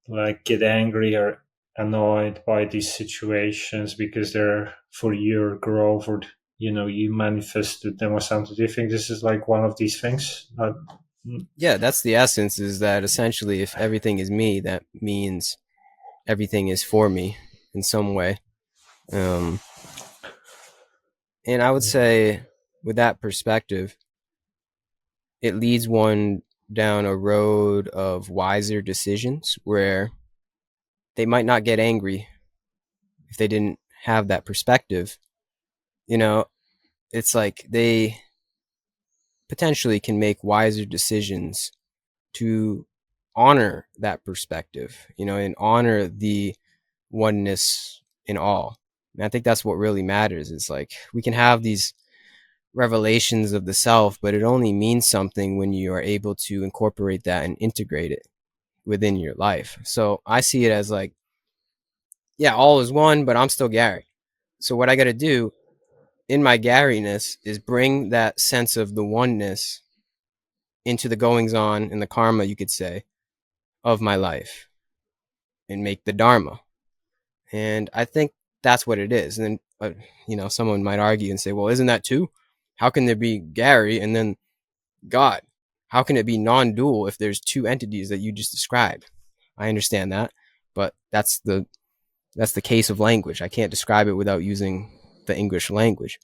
like get angry or annoyed by these situations because they're for your growth, or you manifested them or something. Do you think this is like one of these things? Yeah, that's the essence, is that essentially if everything is me, that means everything is for me in some way. Um, and I would say with that perspective, it leads one down a road of wiser decisions where they might not get angry if they didn't have that perspective. You know, it's like they potentially can make wiser decisions to honor that perspective, and honor the oneness in all. And I think that's what really matters. It's like we can have these revelations of the self, but it only means something when you are able to incorporate that and integrate it within your life. So I see it as like, yeah, all is one, but I'm still Gary. So what I got to do in my Garyness is bring that sense of the oneness into the goings on and the karma, you could say, of my life and make the dharma. And I think that's what it is. And then, someone might argue and say, well, isn't that two? How can there be Gary and then God? How can it be non-dual if there's two entities that you just described? I understand that, but that's the case of language. I can't describe it without using the English language.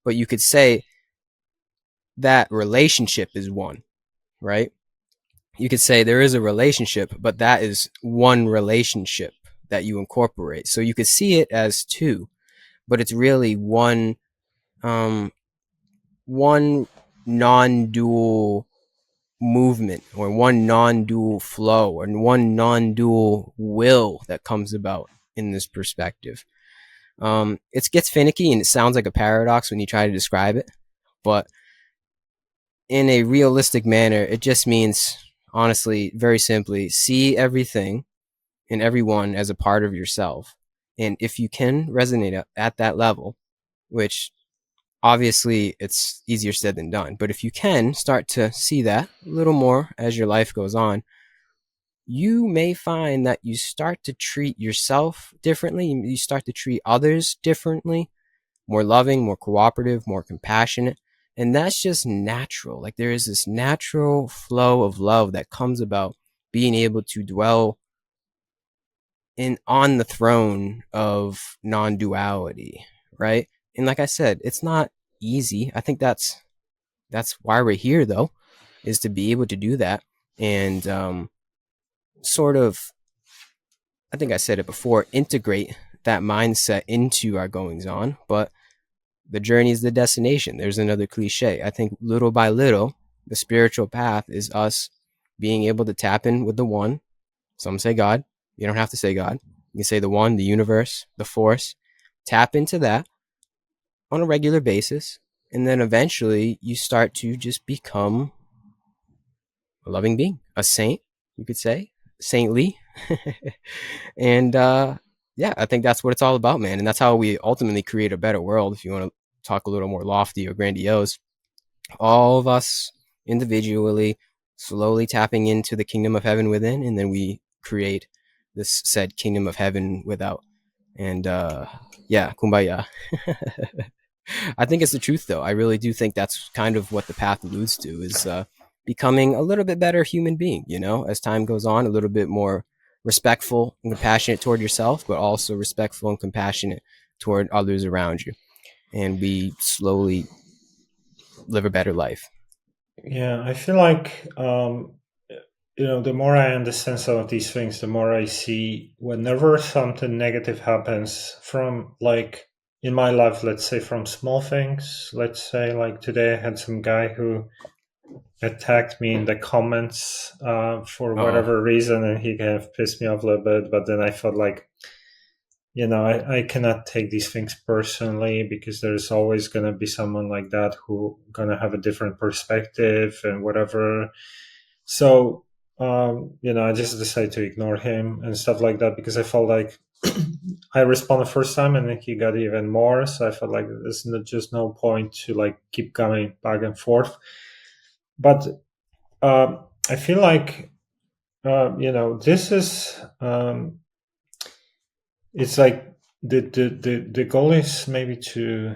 But you could say that relationship is one, right? You could say there is a relationship, but that is one relationship that you incorporate. So you could see it as two, but it's really one non-dual movement, or one non-dual flow, or one non-dual will that comes about in this perspective. It gets finicky and it sounds like a paradox when you try to describe it, but in a realistic manner, it just means Honestly, very simply, see everything and everyone as a part of yourself. And if you can resonate at that level, which obviously it's easier said than done, but if you can start to see that a little more as your life goes on, you may find that you start to treat yourself differently. You start to treat others differently, more loving, more cooperative, more compassionate. And that's just natural. Like there is this natural flow of love that comes about being able to dwell in on the throne of non-duality, right? And like I said, it's not easy. I think that's why we're here though, is to be able to do that and sort of, I think I said it before, integrate that mindset into our goings on. But the journey is the destination. There's another cliche. I think little by little, the spiritual path is us being able to tap in with the one. Some say God. You don't have to say God. You can say the one, the universe, the force. Tap into that on a regular basis. And then eventually you start to just become a loving being, a saint, you could say, saintly. And yeah, I think that's what it's all about, man. And that's how we ultimately create a better world. If you want to talk a little more lofty or grandiose, all of us individually slowly tapping into the kingdom of heaven within, and then we create this said kingdom of heaven without. And yeah, kumbaya. I think it's the truth, though. I really do think that's kind of what the path alludes to, is becoming a little bit better human being, you know, as time goes on, a little bit more respectful and compassionate toward yourself, but also respectful and compassionate toward others around you. And we slowly live a better life. Yeah, I feel like the more I understand some of these things, the more I see whenever something negative happens from, like, in my life, let's say from small things. Let's say like today I had some guy who attacked me in the comments for Oh, whatever reason, and he kind of pissed me off a little bit. But then I felt like, I cannot take these things personally, because there's always going to be someone like that who going to have a different perspective and whatever. So I just decided to ignore him and stuff like that, because I felt like I responded first time and then he got even more. So I felt like there's just no point to like keep coming back and forth. But I feel like this is it's like the goal is maybe to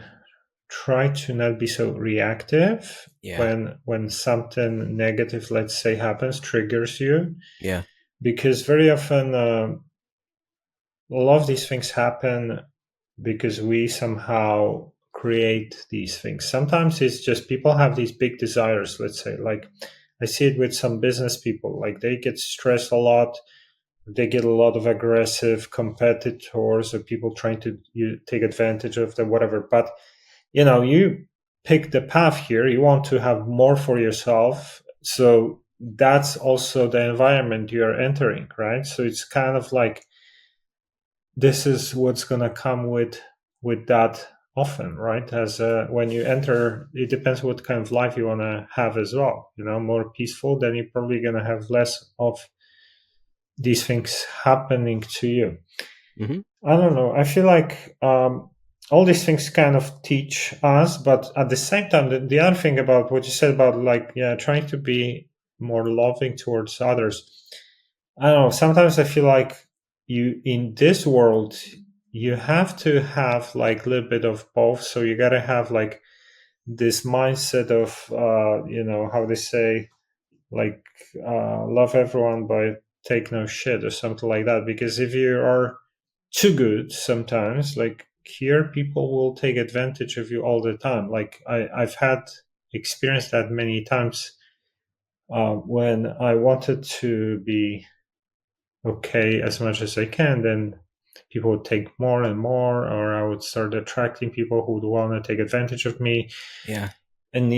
try to not be so reactive yeah, when something negative, let's say, happens, triggers you, yeah, because very often a lot of these things happen because we somehow create these things. Sometimes it's just people have these big desires, let's say, like I see it with some business people, like they get stressed a lot, they get a lot of aggressive competitors or people trying to take advantage of them, whatever. But you pick the path here, you want to have more for yourself, so that's also the environment you're entering, right? So it's kind of like this is what's going to come with that often, right? As when you enter, it depends what kind of life you want to have as well. More peaceful, then you're probably going to have less of these things happening to you. hmm, I don't know. I feel like all these things kind of teach us, but at the same time, the other thing about what you said about, like, yeah, trying to be more loving towards others. I don't know. Sometimes I feel like you in this world you have to have like a little bit of both. So you gotta have like this mindset of how they say, like, love everyone but take no shit or something like that. Because if you are too good sometimes, like here, people will take advantage of you all the time. Like I've had experienced that many times when I wanted to be okay as much as I can, then people would take more and more, or I would start attracting people who would want to take advantage of me. yeah. And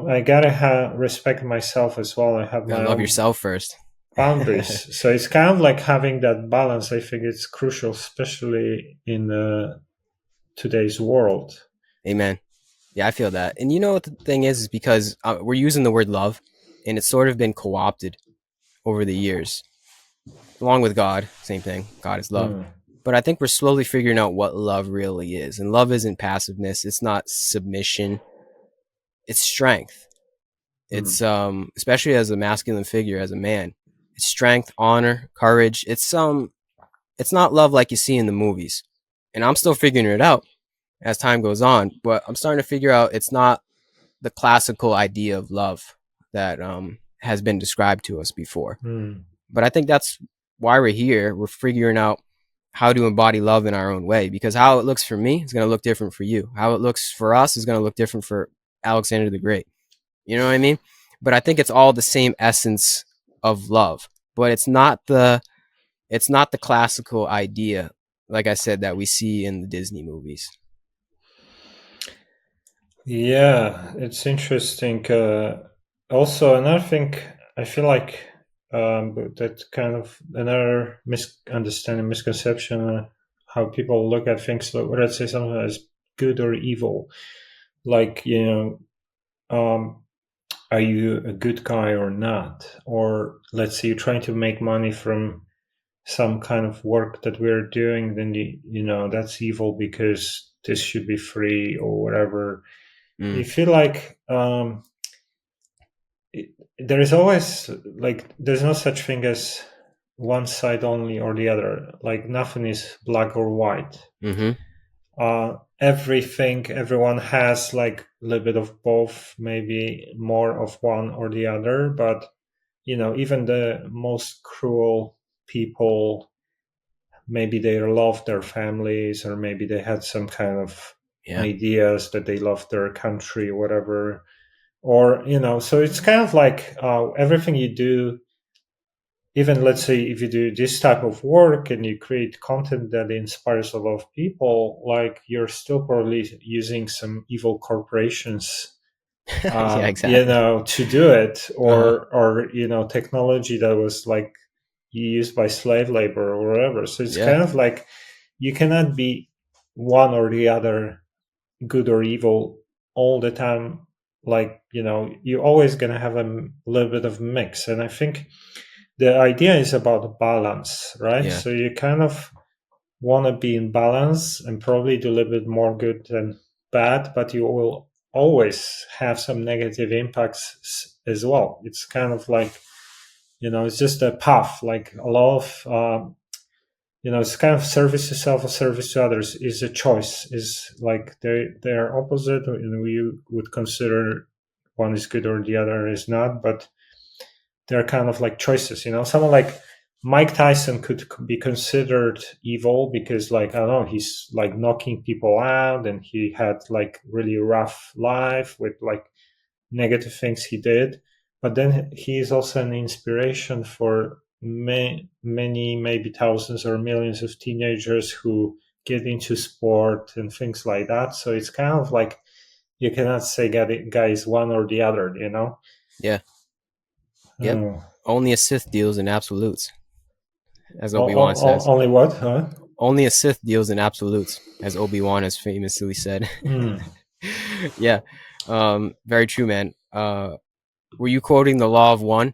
I gotta respect myself as well. I have You gotta my love own yourself first. boundaries, so it's kind of like having that balance. I think it's crucial, especially in today's world. Amen. Yeah, I feel that. And you know what the thing is because we're using the word love, and it's sort of been co opted over the years, along with God. Same thing. God is love. Mm. But I think we're slowly figuring out what love really is. And love isn't passiveness. It's not submission. It's strength. Mm. It's especially as a masculine figure, as a man, it's strength, honor, courage. It's not love like you see in the movies. And I'm still figuring it out as time goes on, but I'm starting to figure out it's not the classical idea of love that has been described to us before. Mm. But I think that's why we're here. We're figuring out how to embody love in our own way, because how it looks for me is going to look different for you. How it looks for us is going to look different for Alexander the Great. You know what I mean? But I think it's all the same essence of love, but it's not the classical idea, like I said, that we see in the Disney movies. Yeah, it's interesting. Also, another thing, I feel like that kind of another misunderstanding, misconception, how people look at things. So let's say something as good or evil. Like, are you a good guy or not? Or let's say you're trying to make money from some kind of work that we're doing, then that's evil because this should be free or whatever. You feel like there is always like there's no such thing as one side only or the other. Like nothing is black or white. Mm-hmm. Everyone has like a little bit of both, maybe more of one or the other. But even the most cruel people, maybe they love their families, or maybe they had some kind of Yeah. ideas that they love their country or whatever. Or so it's kind of like everything you do, even let's say if you do this type of work and you create content that inspires a lot of people, like you're still probably using some evil corporations Yeah, exactly. to do it, Uh-huh. or technology that was like used by slave labor or whatever. So it's Yeah. kind of like you cannot be one or the other, good or evil, all the time. Like you're always going to have a little bit of mix. And I think the idea is about balance, right? Yeah. So you kind of want to be in balance and probably do a little bit more good than bad, but you will always have some negative impacts as well. It's kind of like it's just a path. Like a lot of it's kind of service to self or service to others is a choice. Is like they're opposite, and we would consider one is good or the other is not, but they're kind of like choices. Someone like Mike Tyson could be considered evil because, like, I don't know, he's like knocking people out, and he had like really rough life with like negative things he did. But then he is also an inspiration for many, maybe thousands or millions of teenagers who get into sport and things like that. So it's kind of like you cannot say guy is one or the other. Yeah. Yep. Oh. Only a Sith deals in absolutes, as Obi-Wan says. Only what? Huh? Only a Sith deals in absolutes, as Obi-Wan has famously said. Mm. Yeah. Very true, man. Were you quoting the law of one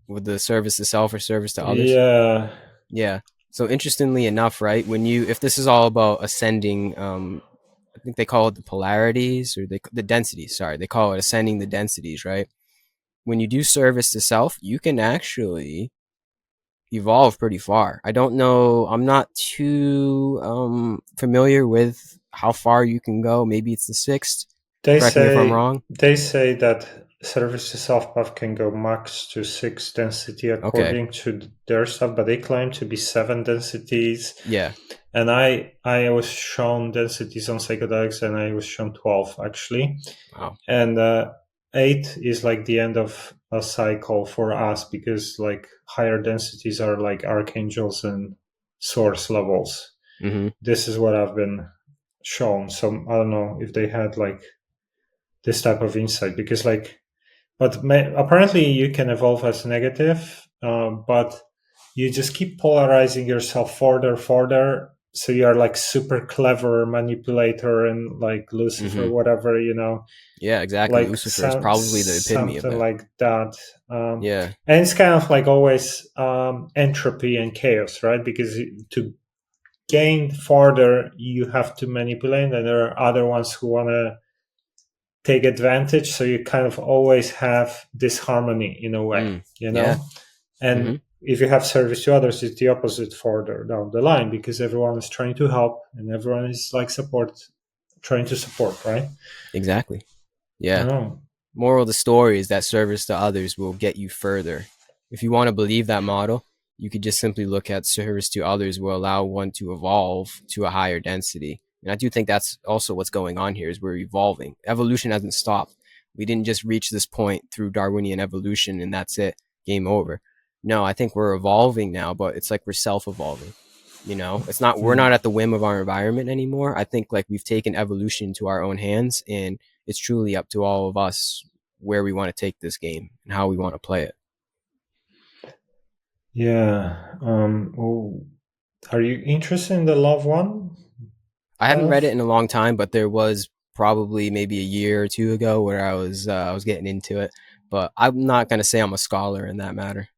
with the service to self or service to others? Yeah. Yeah. So interestingly enough, right, if this is all about ascending, I think they call it the polarities or the densities. Sorry, they call it ascending the densities, right? When you do service to self, you can actually evolve pretty far. I don't know. I'm not too familiar with how far you can go. Maybe it's the sixth. They Correct me if I'm say wrong. they say that service to self path can go max to 6 density Okay. according to their stuff, but they claim to be 7 densities. Yeah. And I was shown densities on psychedelics, and I was shown 12 actually. Wow. And 8 is like the end of a cycle for us, because like higher densities are like archangels and source levels. Mm-hmm. This is what I've been shown. So I don't know if they had like this type of insight, because like, but apparently you can evolve as negative, but you just keep polarizing yourself further, so you're like super clever manipulator and like Lucifer, Hmm. whatever, Yeah, exactly. like Lucifer is probably the epitome of something that. like that. um, Yeah. and it's kind of like always entropy and chaos, right? Because to gain further you have to manipulate, and there are other ones who want to take advantage, so you kind of always have disharmony in a way, Mm. Yeah. and Hmm. if you have service to others, it's the opposite further down the line, because everyone is trying to help and everyone is like trying to support, right? Exactly. Yeah. Oh. Moral of the story is that service to others will get you further. If you want to believe that model, you could just simply look at service to others will allow one to evolve to a higher density. And I do think that's also what's going on here is we're evolving. Evolution hasn't stopped. We didn't just reach this point through Darwinian evolution and that's it, game over. No, I think we're evolving now, but it's like we're self-evolving. It's not we're Hmm. not at the whim of our environment anymore. I think like we've taken evolution to our own hands and it's truly up to all of us where we want to take this game and how we want to play it. Yeah. Are you interested in the love one, I kind haven't read it of? in a long time, but there was probably maybe a year or two ago where I was getting into it. But I'm not gonna say I'm a scholar in that matter.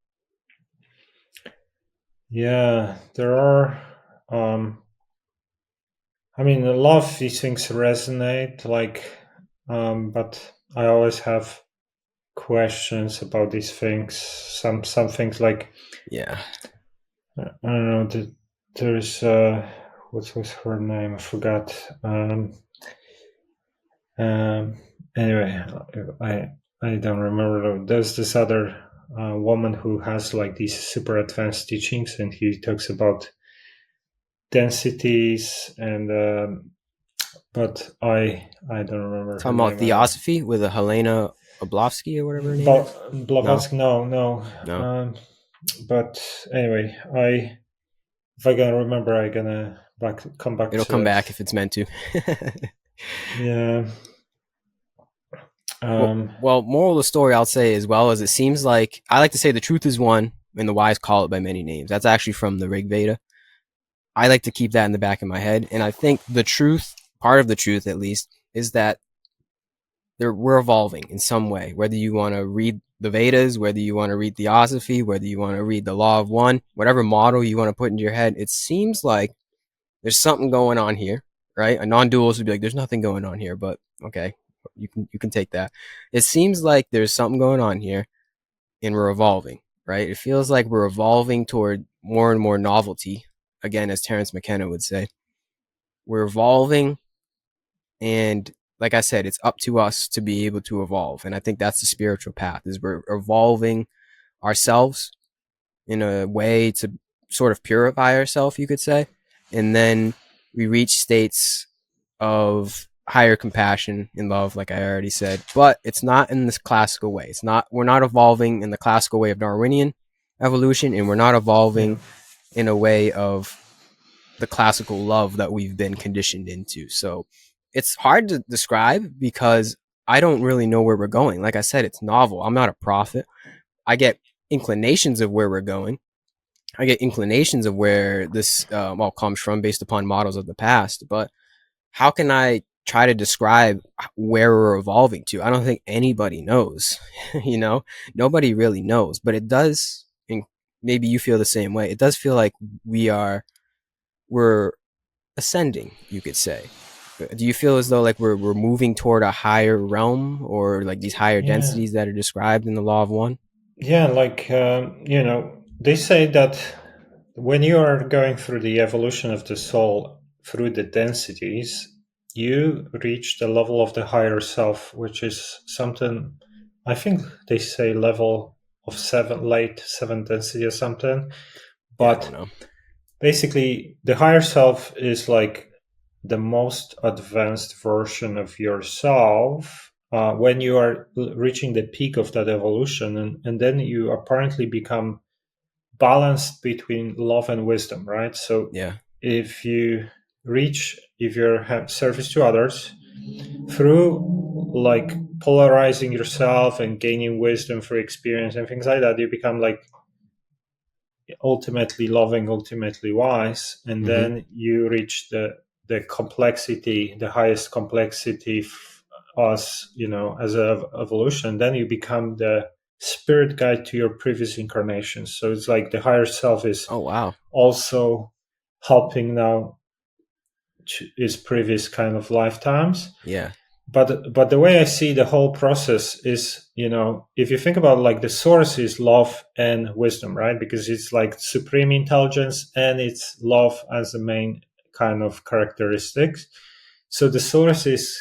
Yeah, there are. um I mean, a lot of these things resonate, like, but I always have questions about these things. Some things like, Yeah, I don't know. There's what was her name? I forgot. Um, anyway, I I don't remember. There's this other woman who has like these super advanced teachings, and he talks about densities and but I don't remember her talking about name. theosophy with a Helena Oblonsky or whatever her name is. No, Blavatsky, no, no. no, Um, but anyway, I if I gonna remember, I gonna come back it'll come to it. back if it's meant to. Yeah. well, Um, well, moral of the story, I'll say as well as it seems like I like to say the truth is one, and the wise call it by many names. That's actually from the Rig Veda. I like to keep that in the back of my head. And I think the truth, part of the truth at least, is that we're evolving in some way. Whether you want to read the Vedas, whether you want to read Theosophy, whether you want to read the Law of One, whatever model you want to put into your head, it seems like there's something going on here, right? A non-dualist would be like, "There's nothing going on here," but okay, you can take that. It seems like there's something going on here, and we're evolving, right? It feels like we're evolving toward more and more novelty. Again, as Terence McKenna would say, we're evolving, and like I said, it's up to us to be able to evolve. And I think that's the spiritual path is we're evolving ourselves in a way to sort of purify ourselves, you could say. And then we reach states of higher compassion and love, like I already said. But it's not in this classical way. We're not evolving in the classical way of Darwinian evolution, and we're not yeah. evolving in a way of the classical love that we've been conditioned into. So it's hard to describe because I don't really know where we're going. Like I said, it's novel. I'm not a prophet. I get inclinations of where we're going. I get inclinations of where this all comes from based upon models of the past. But how can I try to describe where we're evolving to? I don't think anybody knows. Nobody really knows. But it does. And maybe you feel the same way. It does feel like we're ascending, you could say. Do you feel as though like we're moving toward a higher realm or like these higher Yeah. densities that are described in the law of one? Yeah, like, they say that when you are going through the evolution of the soul through the densities, you reach the level of the higher self, which is something, I think they say level of seven, late seven density or something. Yeah, I don't But know. basically, the higher self is like the most advanced version of yourself when you are reaching the peak of that evolution, and then you apparently become balanced between love and wisdom, right? So Yeah. if you if you have service to others through like polarizing yourself and gaining wisdom through experience and things like that, you become like ultimately loving, ultimately wise, and Mm-hmm. then you reach the complexity, the highest complexity as as a evolution. Then you become the spirit guide to your previous incarnations. So it's like the higher self is Oh wow. also helping now his previous kind of lifetimes. Yeah. But the way I see the whole process is, if you think about, like, the source is love and wisdom, right? Because it's like supreme intelligence and it's love as the main kind of characteristics. So the source is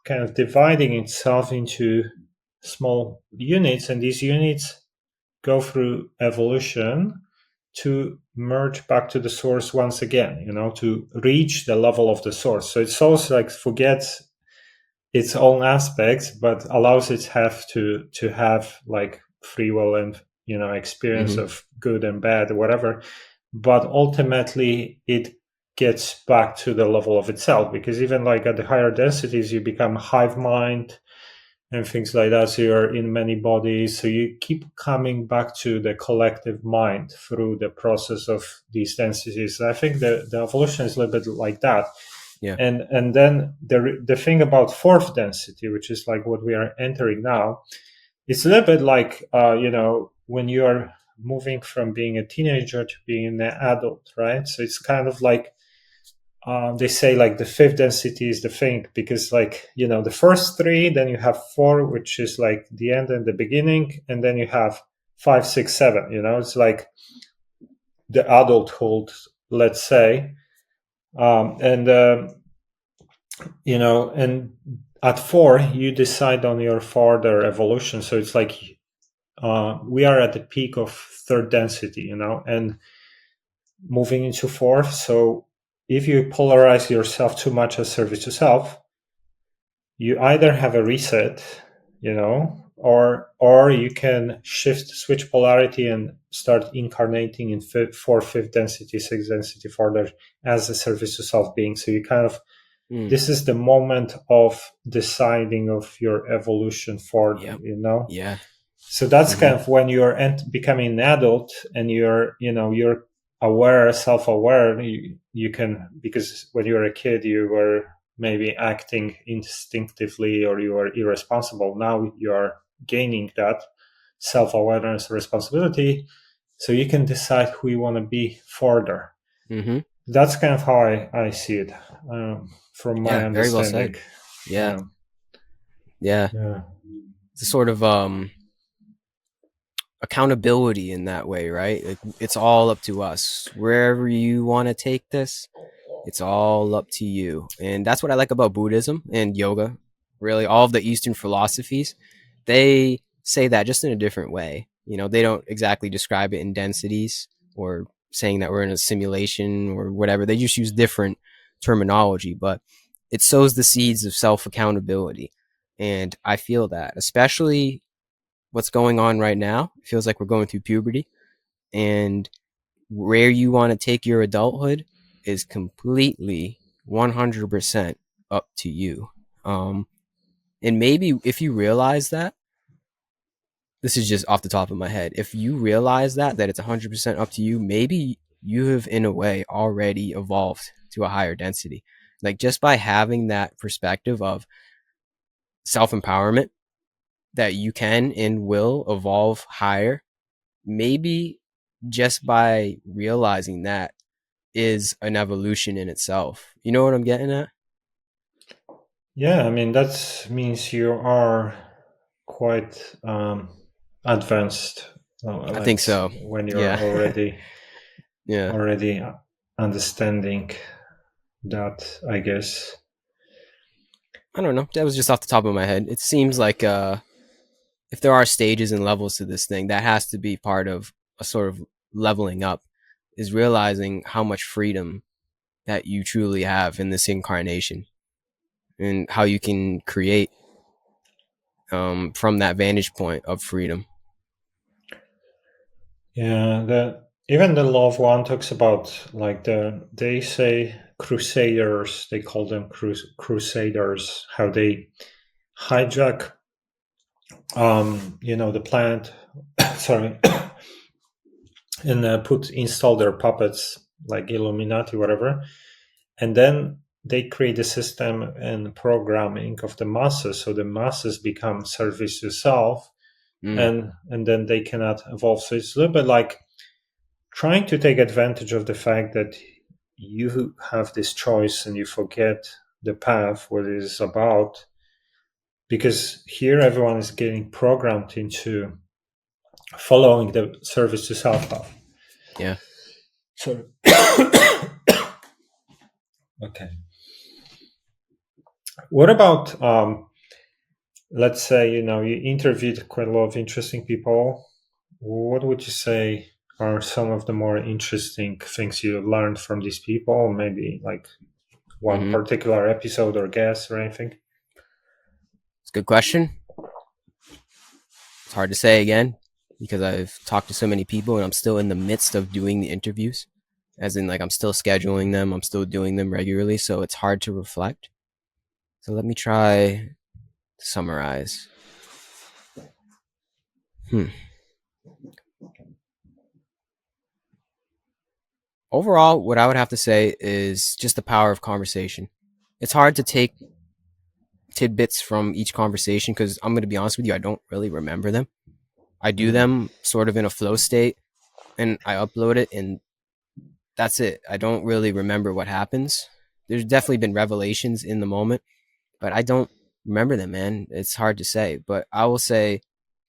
kind of dividing itself into small units, and these units go through evolution to merge back to the source once again, to reach the level of the source. So it's also like forgets its own aspects, but allows it to have like free will and experience Mm-hmm. of good and bad or whatever. But ultimately, it gets back to the level of itself, because even like at the higher densities, you become hive mind and things like that. So you're in many bodies. So you keep coming back to the collective mind through the process of these densities. I think the evolution is a little bit like that. Yeah. And then the thing about fourth density, which is like what we are entering now, it's a little bit like when you are moving from being a teenager to being an adult, right? So it's kind of like they say like the fifth density is the thing, because like the first three, then you have four, which is like the end and the beginning, and then you have 5, 6, 7. It's like the adulthood, let's say. And at 4 you decide on your further evolution. So it's like we are at the peak of third density, and moving into fourth. So if you polarize yourself too much as service to self, you either have a reset, or you can switch polarity and start incarnating in fourth, fifth density, sixth density further as a service to self being. So you kind of, Mm. this is the moment of deciding of your evolution further, Yep. Yeah. So that's Mm-hmm. kind of when you're becoming an adult, and you're aware, self-aware. You can, because when you were a kid, you were maybe acting instinctively, or you were irresponsible. Now you are gaining that self-awareness, responsibility, so you can decide who you want to be further. Mm-hmm. That's kind of how I see it, from my Yeah. Very well understanding. said. Yeah. Yeah. Yeah. Yeah. It's a sort of accountability in that way, right? Like it's all up to us. Wherever you want to take this, it's all up to you. And that's what I like about Buddhism and yoga. Really, all of the Eastern philosophies, they say that just in a different way. They don't exactly describe it in densities or saying that we're in a simulation or whatever. They just use different terminology, but it sows the seeds of self accountability. And I feel that, especially what's going on right now. It feels like we're going through puberty, and where you want to take your adulthood is completely 100% up to you. And maybe if you realize that, this is just off the top of my head, if you realize that it's 100% up to you, maybe you have in a way already evolved to a higher density. Like just by having that perspective of self empowerment, that you can and will evolve higher, maybe just by realizing that is an evolution in itself. You know what I'm getting at? Yeah, I mean, that means you are quite advanced, I think like so. when you're Yeah. Yeah. already understanding that, I guess. I don't know. That was just off the top of my head. It seems like if there are stages and levels to this thing, that has to be part of a sort of leveling up, is realizing how much freedom that you truly have in this incarnation and how you can create from that vantage point of freedom. Yeah, even the Law of One talks about, like, they say crusaders, they call them crusaders, how they hijack the planet, sorry, and install their puppets like Illuminati, whatever, and then they create a system and programming of the masses, so the masses become service to self, Mm, and then they cannot evolve. So it's a little bit like trying to take advantage of the fact that you have this choice and you forget the path, what it is about, because here everyone is getting programmed into following the service to self path. yeah. So, okay. What about, let's say, you interviewed quite a lot of interesting people. What would you say are some of the more interesting things you learned from these people? Maybe like one Hmm. particular episode or guest or anything? It's a good question. It's hard to say again because I've talked to so many people and I'm still in the midst of doing the interviews. As in, like, I'm still scheduling them, I'm still doing them regularly, so it's hard to reflect. So let me try to summarize. Hmm. Overall, what I would have to say is just the power of conversation. It's hard to take tidbits from each conversation because I'm going to be honest with you, I don't really remember them. I do Mm. them sort of in a flow state and I upload it, and that's it. I don't really remember what happens. There's definitely been revelations in the moment, but I don't remember them, man. It's hard to say. But I will say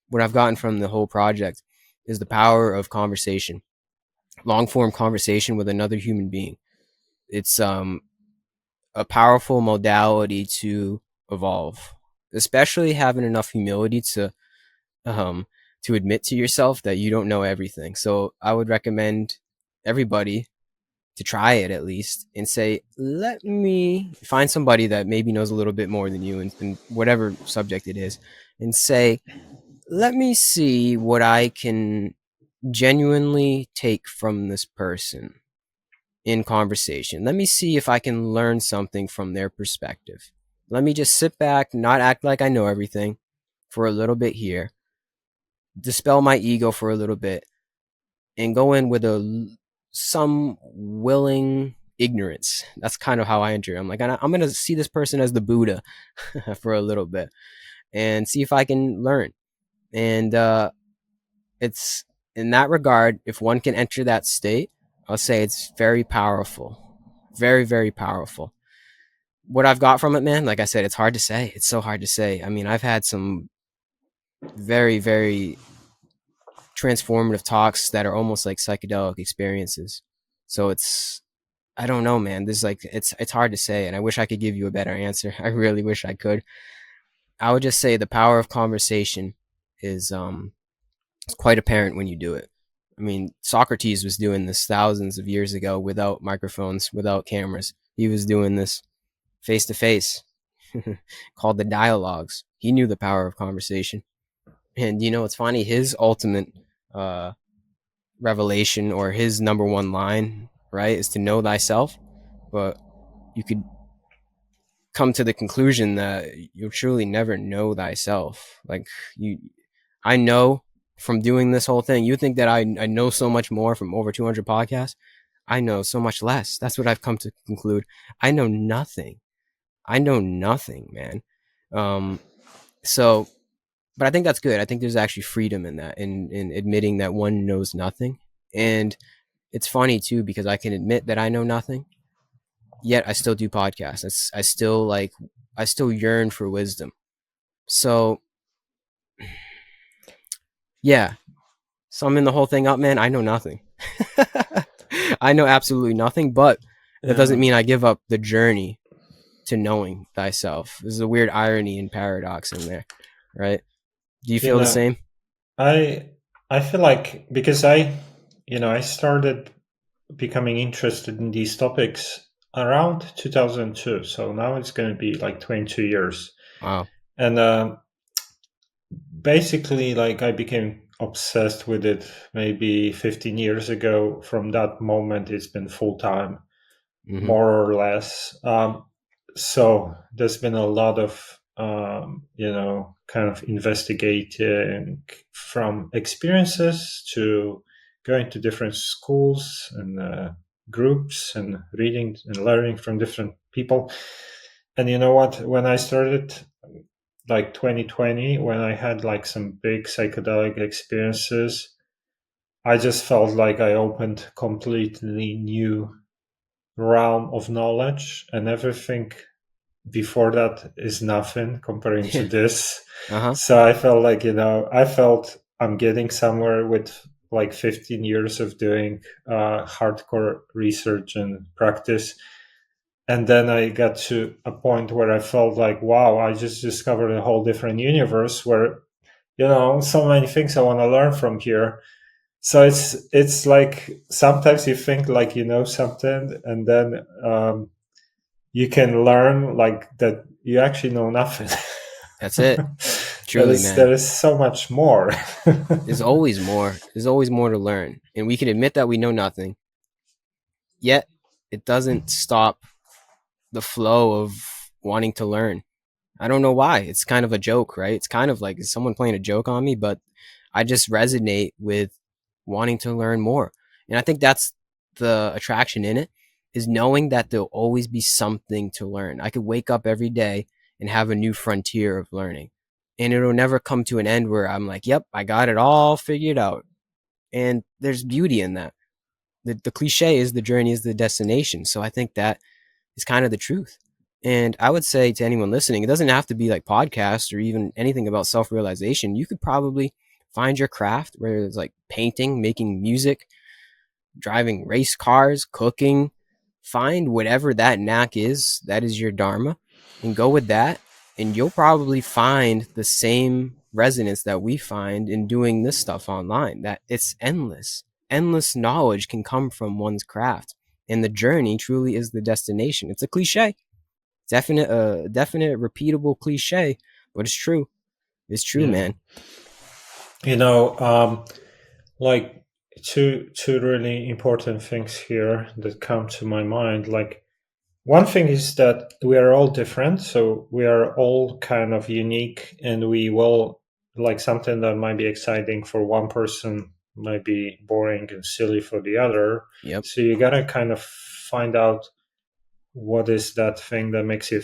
what I've gotten from the whole project is the power of conversation, long form conversation with another human being. It's a powerful modality to evolve, especially having enough humility um to admit to yourself that you don't know everything. So I would recommend everybody to try it at least and say, let me find somebody that maybe knows a little bit more than you in whatever subject it is, and say, let me see what I can genuinely take from this person in conversation. Let me see if I can learn something from their perspective. Let me just sit back, not act like I know everything for a little bit here, dispel my ego for a little bit, and go in with some willing ignorance. That's kind of how I enter. I'm like, I'm going to see this person as the Buddha for a little bit and see if I can learn. And it's in that regard, if one can enter that state, I'll say it's very powerful. Very, very powerful. What I've got from it, man, like I said, it's hard to say. It's so hard to say. I mean, I've had some very, very transformative talks that are almost like psychedelic experiences. So it's, I don't know, man. This is like, it's hard to say, and I wish I could give you a better answer. I really wish I could. I would just say the power of conversation is it's quite apparent when you do it. I mean, Socrates was doing this thousands of years ago without microphones, without cameras. He was doing this face to face, called the dialogues. He knew the power of conversation. And it's funny, his ultimate uh, revelation, or his number one line, right, is to know thyself. But you could come to the conclusion that you'll truly never know thyself. Like, I know from doing this whole thing, you think that I know so much more from over 200 podcasts. I know so much less. That's what I've come to conclude. I know nothing. I know nothing, man. Um, so, but I think that's good. I think there's actually freedom in that, in admitting that one knows nothing. And it's funny too, because I can admit that I know nothing, yet I still do podcasts. I still yearn for wisdom. So yeah, summing the whole thing up, man, I know nothing. I know absolutely nothing, but that doesn't Yeah. mean I give up the journey to knowing thyself. There's a weird irony and paradox in there, right? Do you You feel the know, same? I I feel like because I started becoming interested in these topics around 2002, so now it's going to be like 22 years, Wow. and basically, like I became obsessed with it maybe 15 years ago. From that moment, it's been full time, Mm-hmm. more or less. So there's been a lot of kind of investigating from experiences to going to different schools and groups and reading and learning from different people. And you know what? When I started, like 2020, when I had like some big psychedelic experiences, I just felt like I opened completely new realm of knowledge, and everything before that is nothing comparing to this. Uh-huh. So I felt like, I felt I'm getting somewhere with like 15 years of doing hardcore research and practice. And then I got to a point where I felt like, wow, I just discovered a whole different universe where, so many things I want to learn from here. So it's like sometimes you think like you know something, and then you can learn like that you actually know nothing. That's it. There Truly, is man. there is so much more. There's always more. There's always more to learn. And we can admit that we know nothing. Yet it doesn't stop the flow of wanting to learn. I don't know why. It's kind of a joke, right? It's kind of like, is someone playing a joke on me? But I just resonate with wanting to learn more. And I think that's the attraction in it, is knowing that there'll always be something to learn. I could wake up every day and have a new frontier of learning. And it'll never come to an end where I'm like, yep, I got it all figured out. And there's beauty in that. The cliche is the journey is the destination. So I think that is kind of the truth. And I would say to anyone listening, it doesn't have to be like podcasts or even anything about self realization. You could probably find your craft, whether it's like painting, making music, driving race cars, cooking. Find whatever that knack is, that is your dharma, and go with that. And you'll probably find the same resonance that we find in doing this stuff online, that it's endless. Endless knowledge can come from one's craft. And the journey truly is the destination. It's a cliche, definite, repeatable cliche, but it's true. It's true, Yeah. man. You know, like two really important things here that come to my mind. Like one thing is that we are all different, so we are all kind of unique, and we will like something that might be exciting for one person might be boring and silly for the other. Yep. So you gotta kind of find out what is that thing that makes you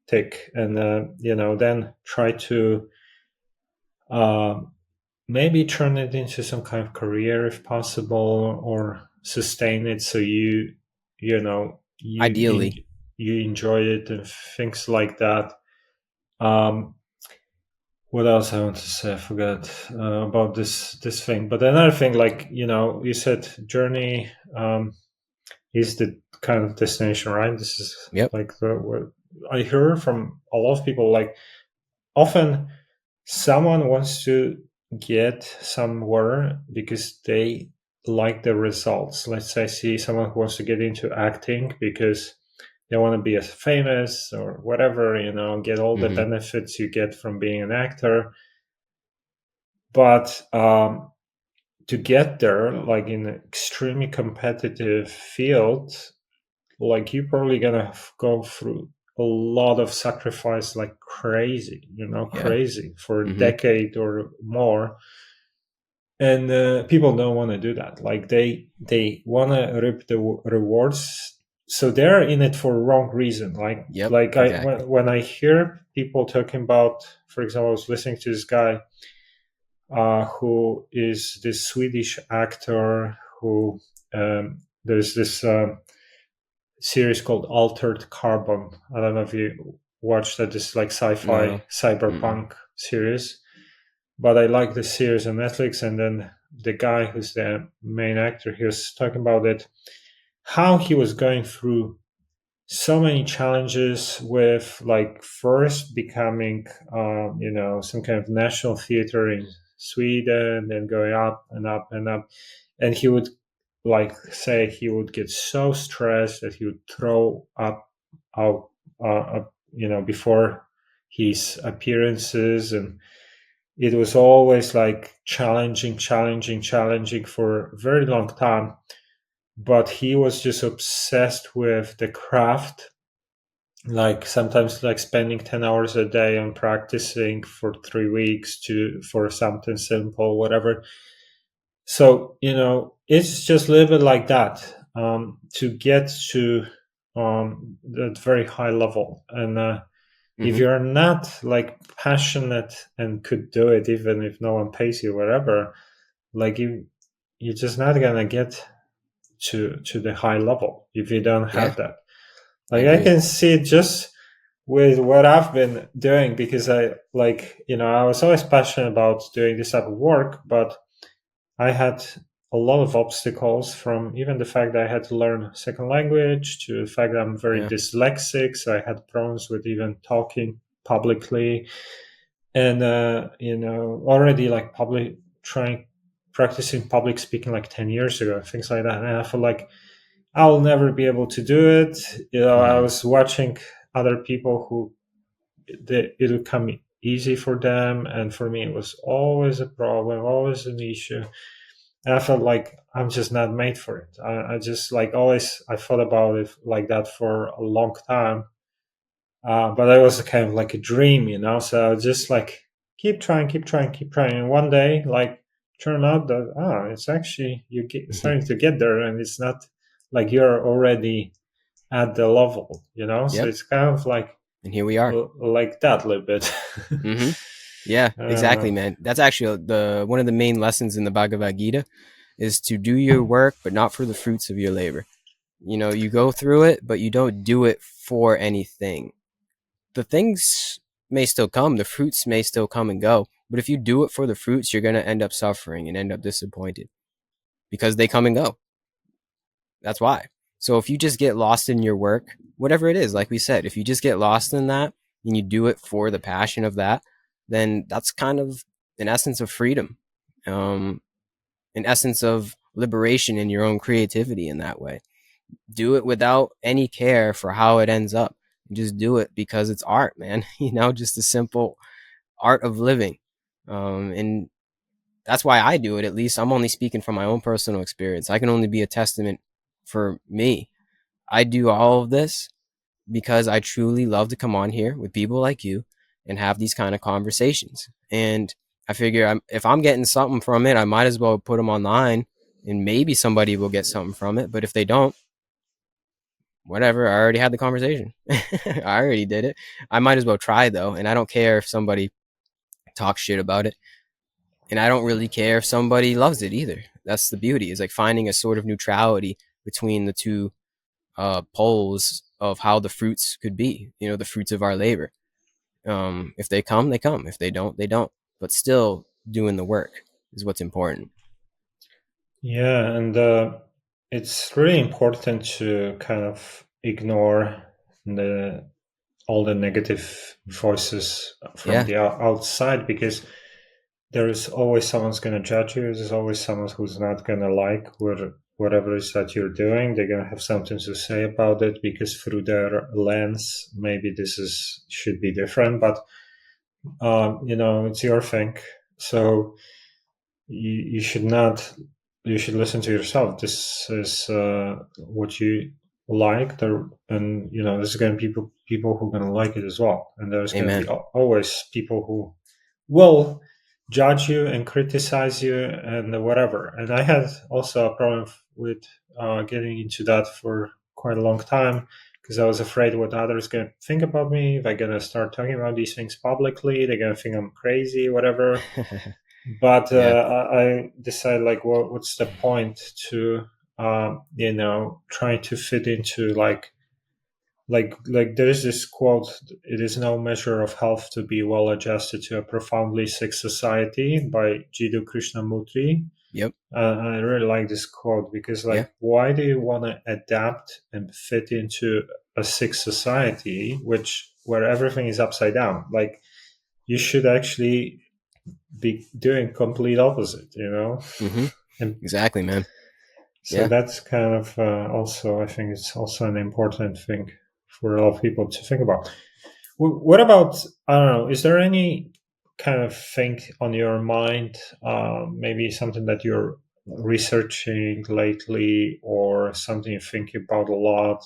tick, and then try to uh, maybe turn it into some kind of career if possible, or sustain it so you know Ideally. you enjoy it and things like that. um what else I want to say? I forgot about this thing. But another thing, like you said journey is the kind of destination, right? This is Yep. like what I heard from a lot of people. Like often someone wants to get somewhere because they like the results. Let's say, see someone who wants to get into acting because they want to be as famous or whatever, get all the Mm-hmm. benefits you get from being an actor. But to get there, like in an extremely competitive field, like you're probably gonna go through a lot of sacrifice, like crazy, Yeah. crazy for a Mm-hmm. decade or more. And people don't want to do that. Like they want to reap the rewards, so they're in it for wrong reason. like Yep. like I Exactly. when I hear people talking about, for example, I was listening to this guy who is this Swedish actor who there's this series called Altered Carbon. I don't know if you watched that. This like No. sci-fi Mm-mm. cyberpunk series, but I like the series on Netflix. And then the guy who's the main actor, he was talking about it, how he was going through so many challenges with like first becoming, some kind of national theater in Sweden, then going up and up and up. And he would like say he would get so stressed that he would throw up out, before his appearances. And it was always like challenging for a very long time. But he was just obsessed with the craft, like sometimes like spending 10 hours a day on practicing for 3 weeks to for something simple, whatever. So, it's just a little bit like that, to get to that very high level. And if Hmm. you're not like passionate and could do it, even if no one pays you, whatever, like you're just not gonna get to the high level if you don't Yeah, have that. I Like I agree. can see it just with what I've been doing, because I was always passionate about doing this type of work, but I had a lot of obstacles, from even the fact that I had to learn a second language to the fact that I'm very Yeah. dyslexic. So I had problems with even talking publicly. And, already like public trying, practicing public speaking like 10 years ago, things like that. And I feel like I'll never be able to do it. I Hmm. was watching other people who it'll come easy for them. And for me, it was always a problem, always an issue. And I felt like I'm just not made for it. I just like always, I thought about it like that for a long time. But it was kind of like a dream, So I was just like, keep trying, keep trying, keep trying. And one day, like, turn out that, it's actually, starting to get there. And it's not like you're already at the level. So Yep. it's kind of And here we are. like that a little bit. Hmm. Yeah, uh, exactly, man. That's actually the one of the main lessons in the Bhagavad Gita is to do your work, but not for the fruits of your labor. You go through it, but you don't do it for anything. The things may still come, the fruits may still come and go, but if you do it for the fruits, you're going to end up suffering and end up disappointed because they come and go. That's why. So if you just get lost in your work, whatever it is, like we said, if you just get lost in that and you do it for the passion of that, then that's kind of an essence of freedom, um, an essence of liberation in your own creativity in that way. Do it without any care for how it ends up. Just do it because it's art, man. Just a simple art of living. And that's why I do it. At least I'm only speaking from my own personal experience. I can only be a testament for me. I do all of this because I truly love to come on here with people like you and have these kind of conversations. And I figure if I'm getting something from it, I might as well put them online and maybe somebody will get something from it. But if they don't, whatever, I already had the conversation. I already did it. I might as well try though. And I don't care if somebody talks shit about it. And I don't really care if somebody loves it either. That's the beauty, is like finding a sort of neutrality between the two poles of how the fruits could be, the fruits of our labor. If they come, they come. If they don't, they don't. But still doing the work is what's important. yeah, and it's really important to kind of ignore the all the negative voices from Yeah. the outside, because there is always someone's going to judge you. There's always someone who's not going to like whatever it is that you're doing. They're going to have something to say about it, because through their lens, maybe this is should be different. But it's your thing. So you should not. You should listen to yourself. This is what you like there, and there's going to be people who are going to like it as well, and there's going to be Amen. always people who will judge you and criticize you and whatever. And I had also a problem with getting into that for quite a long time, because I was afraid what others going to think about me. If I'm going to start talking about these things publicly, they're going to think I'm crazy, whatever. But Yeah. I decided, like, what's the point to trying to fit into like there's this quote: "It is no measure of health to be well adjusted to a profoundly sick society," by Jiddu Krishnamurti. Yep. I really like this quote, because, Yeah. like, why do you want to adapt and fit into a sick society where everything is upside down? Like, you should actually be doing complete opposite. Mm-hmm. And Exactly, man. so Yeah. that's kind of also, I think it's also an important thing for a lot of people to think about. What about, I don't know, is there any kind of thing on your mind, maybe something that you're researching lately, or something you think about a lot?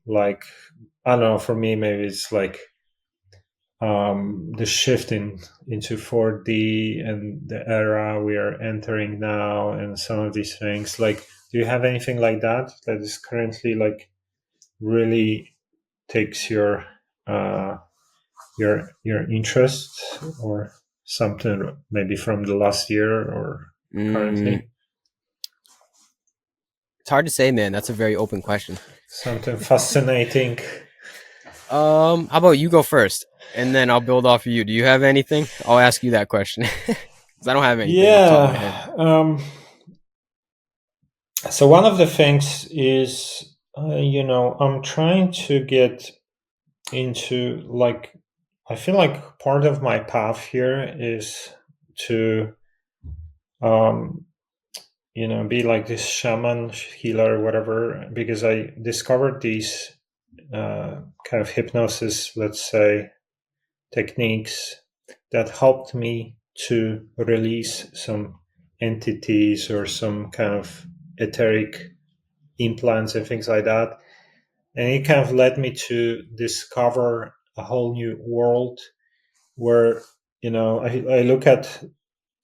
Like, I don't know, for me, maybe it's like the shift into 4D and the era we are entering now, and some of these things. Like, do you have anything like that that is currently like really takes uh, your interest, or something maybe from the last year or Mm, currently? it's hard to say, man. That's a very open question. Something fascinating. How about you go first, and then I'll build off of you. Do you have anything? I'll ask you that question because I don't have anything off the top of my head. Yeah. So one of the things is, I'm trying to get into, like, I feel like part of my path here is to, um, be like this shaman, healer, whatever, because I discovered these kind of hypnosis, let's say, techniques that helped me to release some entities or some kind of etheric implants and things like that. And it kind of led me to discover a whole new world where, I look at,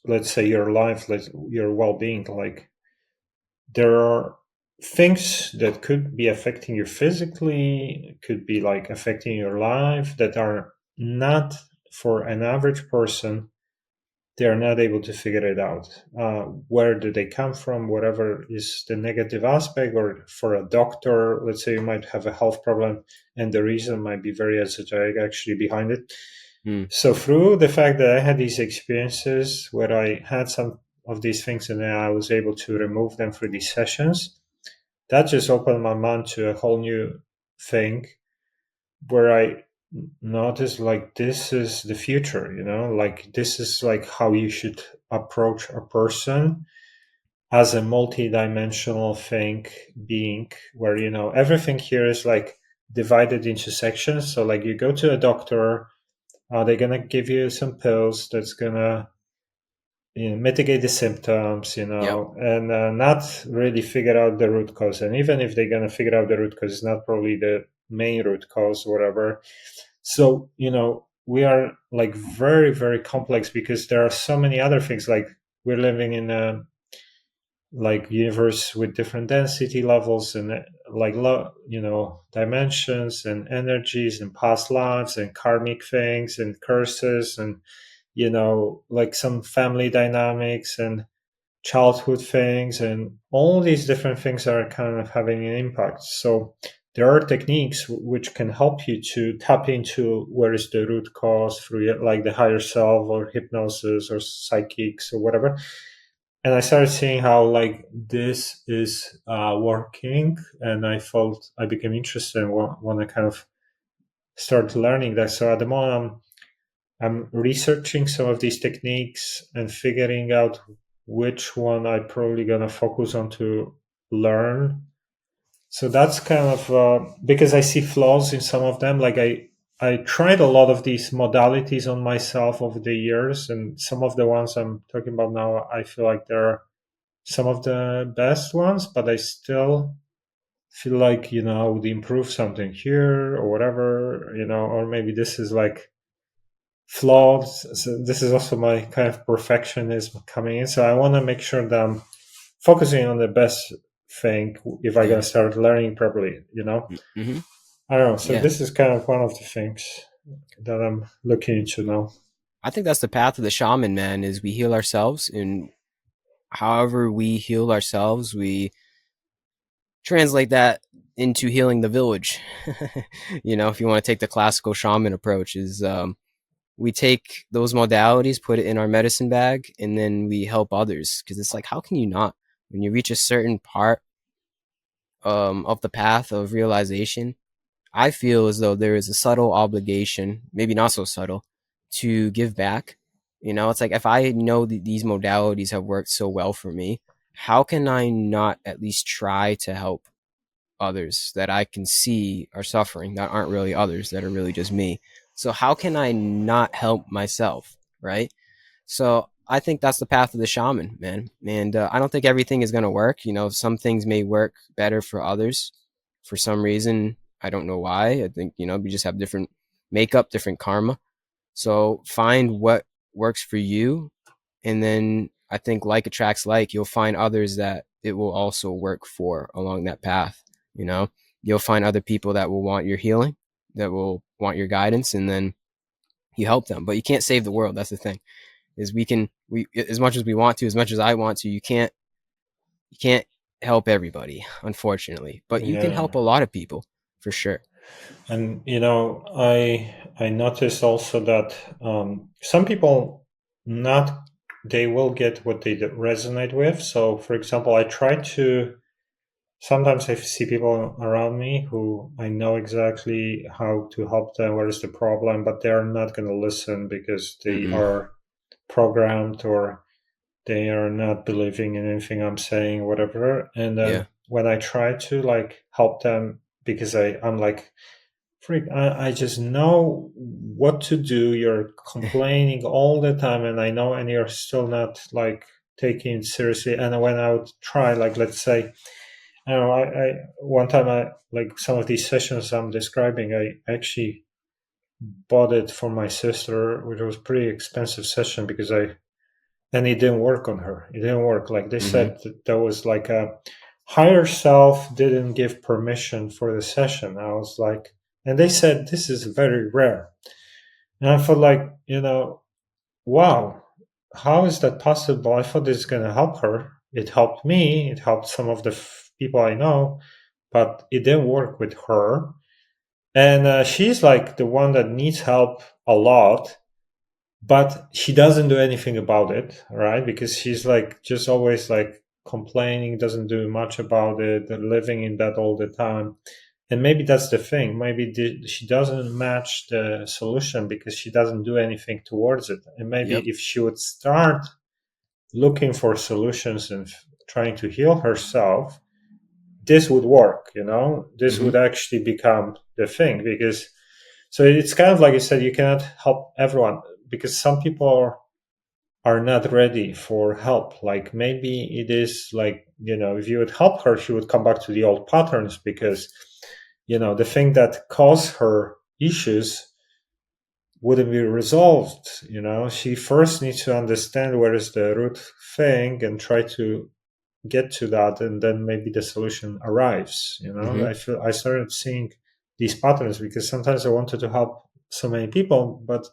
let's say, your life, like your well-being, like there are things that could be affecting you physically, could be like affecting your life, that are not, for an average person, they are not able to figure it out. Where do they come from? Whatever is the negative aspect, or for a doctor, let's say you might have a health problem, and the reason might be very esoteric actually behind it. Hmm. So through the fact that I had these experiences where I had some of these things and then I was able to remove them through these sessions, that just opened my mind to a whole new thing, where I noticed, like, this is the future, like this is like how you should approach a person as a multi-dimensional being, where everything here is like divided into sections. So like you go to a doctor, they're gonna give you some pills that's gonna mitigate the symptoms, Yep. and not really figure out the root cause. And even if they're going to figure out the root cause, it's not probably the main root cause, or whatever. So, we are like very, very complex, because there are so many other things. Like, we're living in a like universe with different density levels, and like dimensions and energies and past lives and karmic things and curses, and like some family dynamics and childhood things, and all these different things are kind of having an impact. So there are techniques which can help you to tap into where is the root cause through like the higher self or hypnosis or psychics or whatever. And I started seeing how like this is working, and I became interested and want to kind of start learning that. So at the moment, I'm researching some of these techniques and figuring out which one I'm probably gonna focus on to learn. So that's kind of because I see flaws in some of them. Like, I tried a lot of these modalities on myself over the years, and some of the ones I'm talking about now, I feel like they're some of the best ones, but I still feel like, I would improve something here or whatever, or maybe this is like flawed. So this is also my kind of perfectionism coming in. So I want to make sure that I'm focusing on the best thing if I'm going Yeah. to start learning properly. Mm-hmm. I don't know. So Yeah. this is kind of one of the things that I'm looking into now. I think that's the path of the shaman, man. Is we heal ourselves, and however we heal ourselves, we translate that into healing the village. If you want to take the classical shaman approach, is we take those modalities, put it in our medicine bag, and then we help others. Because it's like, how can you not? When you reach a certain part of the path of realization, I feel as though there is a subtle obligation, maybe not so subtle, to give back. It's like if I know that these modalities have worked so well for me, how can I not at least try to help others that I can see are suffering, that aren't really others, that are really just me? So how can I not help myself, right? So I think that's the path of the shaman, man. And I don't think everything is going to work. Some things may work better for others for some reason. I don't know why. I think, we just have different makeup, different karma. So find what works for you, and then I think like attracts like. You'll find others that it will also work for along that path. You know, you'll find other people that will want your healing, that will want your guidance, and then you help them. But you can't save the world. That's the thing. Is we as much as we want to, as much as I want to, you can't help everybody, unfortunately. But you can Yeah. help a lot of people for sure. And I noticed also that some people not they will get what they resonate with. So, for example, I try to sometimes I see people around me who I know exactly how to help them, where is the problem, but they are not going to listen because they Mm-mm. are programmed or they are not believing in anything I'm saying, whatever. And Yeah. then when I try to like help them because I'm like, freak, I just know what to do. You're complaining all the time, and I know, and you're still not like taking it seriously. And when I would try, like, let's say, I don't know, I one time I like some of these sessions I'm describing, I actually bought it for my sister, which was pretty expensive session because and it didn't work on her. It didn't work. Like they Mm-hmm. said, that there was like a higher self didn't give permission for the session. I was like, and they said this is very rare. And I felt like, wow, how is that possible? I thought this is going to help her. It helped me. It helped some of the people I know, but it didn't work with her. And she's like the one that needs help a lot, but she doesn't do anything about it, right? Because she's like just always like complaining, doesn't do much about it, living in that all the time. And maybe that's the thing. Maybe she doesn't match the solution because she doesn't do anything towards it. And maybe Yep. if she would start looking for solutions and trying to heal herself, this would work, this Mm-hmm. would actually become the thing. Because so it's kind of like you said, you cannot help everyone because some people are not ready for help. Like maybe it is like, if you would help her, she would come back to the old patterns because, the thing that caused her issues wouldn't be resolved. She first needs to understand where is the root thing and try to get to that, and then maybe the solution arrives. Mm-hmm. I started seeing these patterns because sometimes I wanted to help so many people, but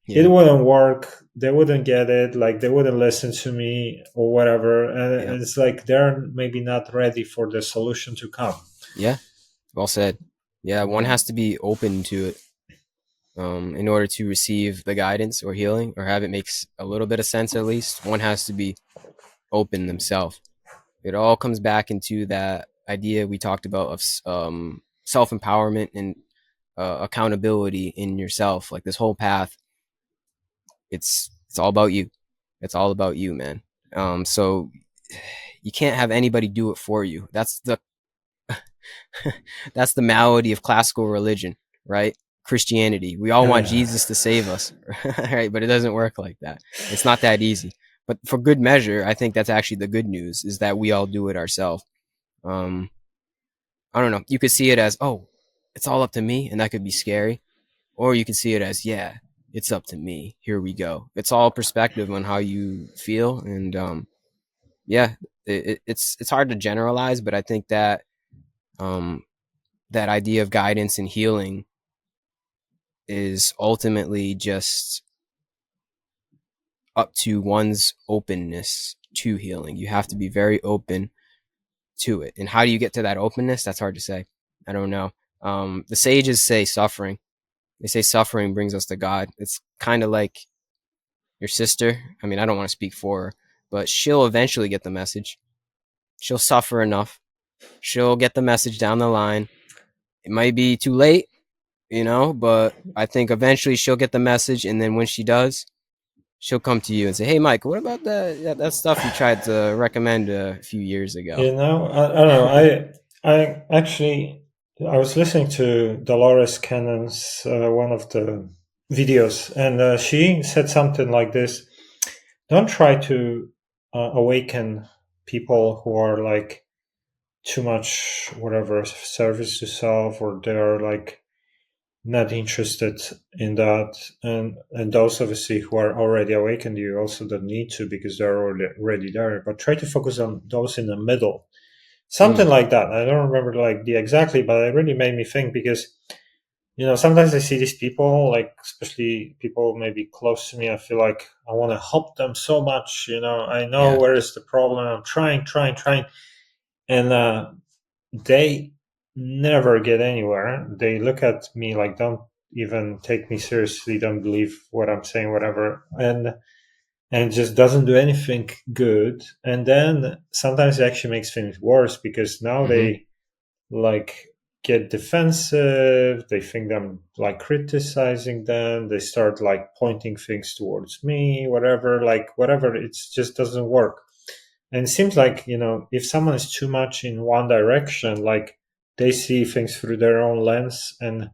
it Yeah. wouldn't work. They wouldn't get it. Like they wouldn't listen to me or whatever. Yep. And it's like they're maybe not ready for the solution to come. Yeah. Well said. Yeah. One Yeah. has to be open to it, in order to receive the guidance or healing or have it makes a little bit of sense. At least one has to be open themselves. It all comes back into that idea we talked about of self-empowerment and accountability in yourself. Like this whole path, it's all about you. It's all about you, man. So you can't have anybody do it for you. That's the that's the malady of classical religion, right? Christianity. We all want Yeah. Jesus to save us, right? But it doesn't work like that. It's not that easy. But for good measure, I think that's actually the good news is that we all do it ourselves. Um, I don't know. You could see it as, oh, it's all up to me, and that could be scary. Or you could see it as, yeah, it's up to me. Here we go. It's all perspective on how you feel, and yeah, it's hard to generalize, but I think that um, that idea of guidance and healing is ultimately just up to one's openness to healing. You have to be very open to it. And how do you get to that openness? That's hard to say. I don't know. The sages say suffering. They say suffering brings us to God. It's kind of like your sister. I mean, I don't want to speak for her, but she'll eventually get the message. She'll suffer enough. She'll get the message down the line. It might be too late, but I think eventually she'll get the message. And then when she does, she'll come to you and say, "Hey, Mike, what about that stuff you tried to recommend a few years ago?" I don't know. I actually, I was listening to Dolores Cannon's one of the videos, and she said something like this: "Don't try to awaken people who are like too much whatever service to self, or they're like not interested in that. And those obviously who are already awakened, you also don't need to because they're already there. But try to focus on those in the middle, Mm, something like that. I don't remember like the exactly, but it really made me think because sometimes I see these people, like especially people maybe close to me. I feel like I want to help them so much. I know yeah. where is the problem. I'm trying, and they never get anywhere. They look at me like don't even take me seriously, don't believe what I'm saying, whatever, and it just doesn't do anything good. And then sometimes it actually makes things worse because now Hmm. they like get defensive. They think I'm like criticizing them. They start like pointing things towards me, whatever, like whatever. It just doesn't work. And it seems like, if someone is too much in one direction, like they see things through their own lens and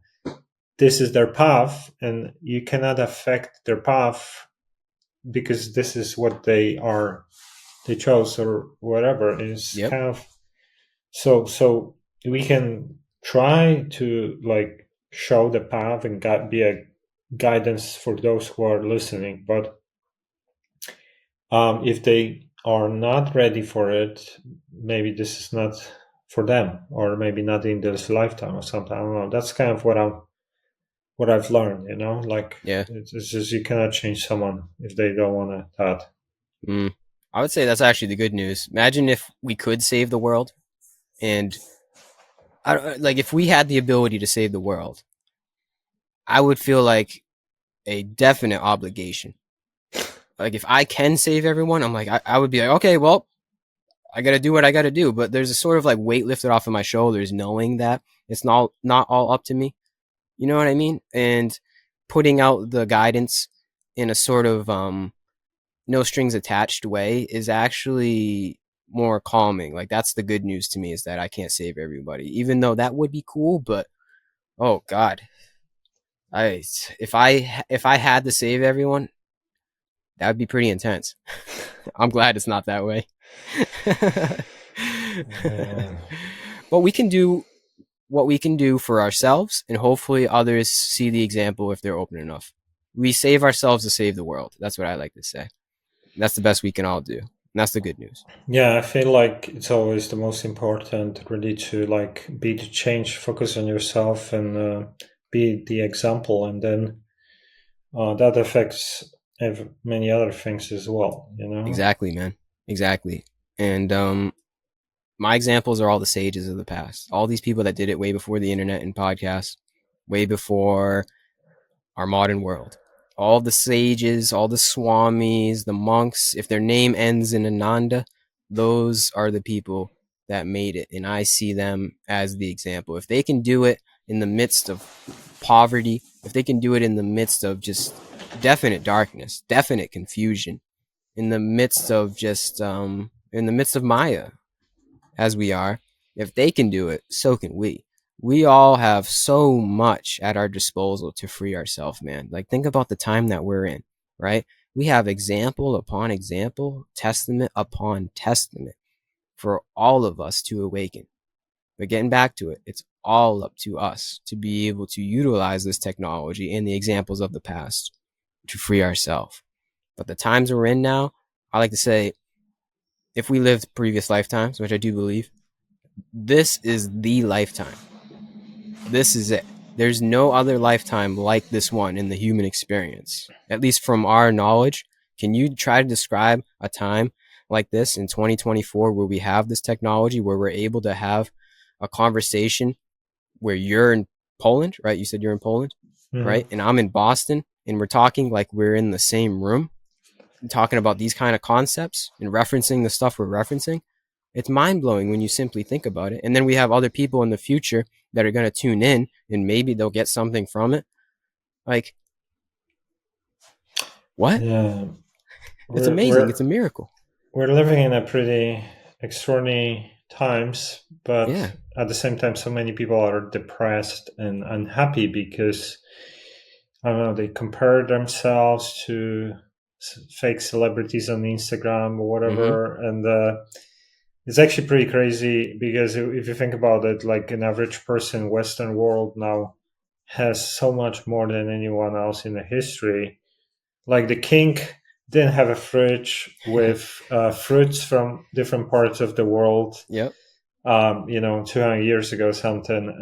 this is their path, and you cannot affect their path because this is what they chose or whatever. Is Yep. kind of so we can try to like show the path and be a guidance for those who are listening, but if they are not ready for it, maybe this is not for them, or maybe not in this lifetime or something. I don't know. That's kind of what I've learned. Like Yeah. it's just you cannot change someone if they don't want to that. Mm. I would say that's actually the good news. Imagine if we could save the world, and like if we had the ability to save the world, I would feel like a definite obligation. Like if I can save everyone, I'm like I would be like, okay, well, I got to do what I got to do. But there's a sort of like weight lifted off of my shoulders, knowing that it's not all up to me. You know what I mean? And putting out the guidance in a sort of no strings attached way is actually more calming. Like that's the good news to me, is that I can't save everybody, even though that would be cool. But oh god, I if I had to save everyone, that would be pretty intense. I'm glad it's not that way. Uh, But we can do what we can do for ourselves, and hopefully others see the example if they're open enough. We save ourselves to save the world. That's what I like to say. That's the best we can all do. And that's the good news. yeah, I feel like it's always the most important, really, to like be the change, focus on yourself, and be the example, and then that affects many other things as well. Exactly, man. Exactly. And my examples are all the sages of the past. All these people that did it way before the internet and podcasts, way before our modern world. All the sages, all the swamis, the monks, if their name ends in Ananda, those are the people that made it. And I see them as the example. If they can do it in the midst of poverty, if they can do it in the midst of just definite darkness, definite confusion, in the midst of just in the midst of Maya, as we are, if they can do it, so can we. We all have so much at our disposal to free ourselves, man. Like, think about the time that we're in, right? We have example upon example, testament upon testament for all of us to awaken. But getting back to it, it's all up to us to be able to utilize this technology and the examples of the past to free ourselves. But the times we're in now, I like to say, if we lived previous lifetimes, which I do believe, this is the lifetime. This is it. There's no other lifetime like this one in the human experience, at least from our knowledge. Can you try to describe a time like this in 2024 where we have this technology, where we're able to have a conversation where you're in Poland, right? You said you're in Poland, Hmm. right? And I'm in Boston, and we're talking like we're in the same room, talking about these kind of concepts and referencing the stuff we're referencing. It's mind blowing when you simply think about it. And then we have other people in the future that are going to tune in, and maybe they'll get something from it. Like, what? Yeah, It's we're amazing. It's we're a miracle. we're living in a pretty extraordinary times, but Yeah. at the same time, so many people are depressed and unhappy because I don't know, they compare themselves to fake celebrities on Instagram or Mm-hmm. whatever, and it's actually pretty crazy because if you think about it, like an average person, Western world now has so much more than anyone else in the history. Like the king didn't have a fridge with fruits from different parts of the world. Yep. 200 years ago, something,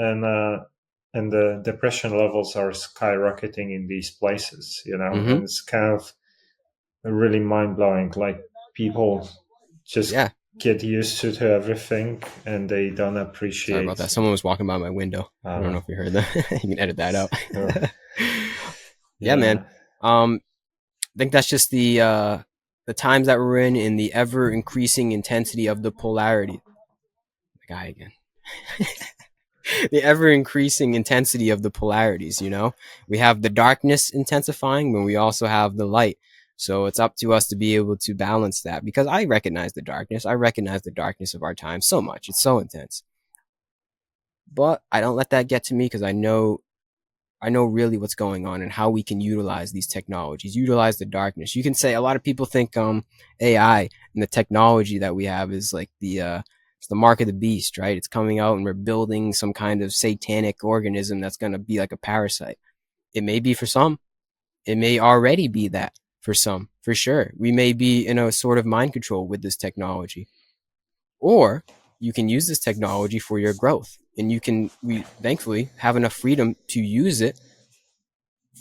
and the depression levels are skyrocketing in these places. Mm-hmm. And it's kind of really mind blowing. Like people just Yeah. get used to everything, and they don't Sorry about that. appreciate. Someone was walking by my window. I don't know Uh, if you heard that. You can edit that out. uh, Yeah, man. yeah, I think that's just the times that we're in the ever increasing intensity of the polarity. The guy again. The ever increasing intensity of the polarities, you know? We have the darkness intensifying, but we also have the light. So it's up to us to be able to balance that, because I recognize the darkness. I recognize the darkness of our time so much. It's so intense. But I don't let that get to me, because I know really what's going on and how we can utilize these technologies, utilize the darkness. You can say a lot of people think AI and the technology that we have is like it's the mark of the beast, right? It's coming out and we're building some kind of satanic organism that's going to be like a parasite. It may be for some. It may already be that for some, for sure. We may be in a sort of mind control with this technology. Or you can use this technology for your growth. And we thankfully have enough freedom to use it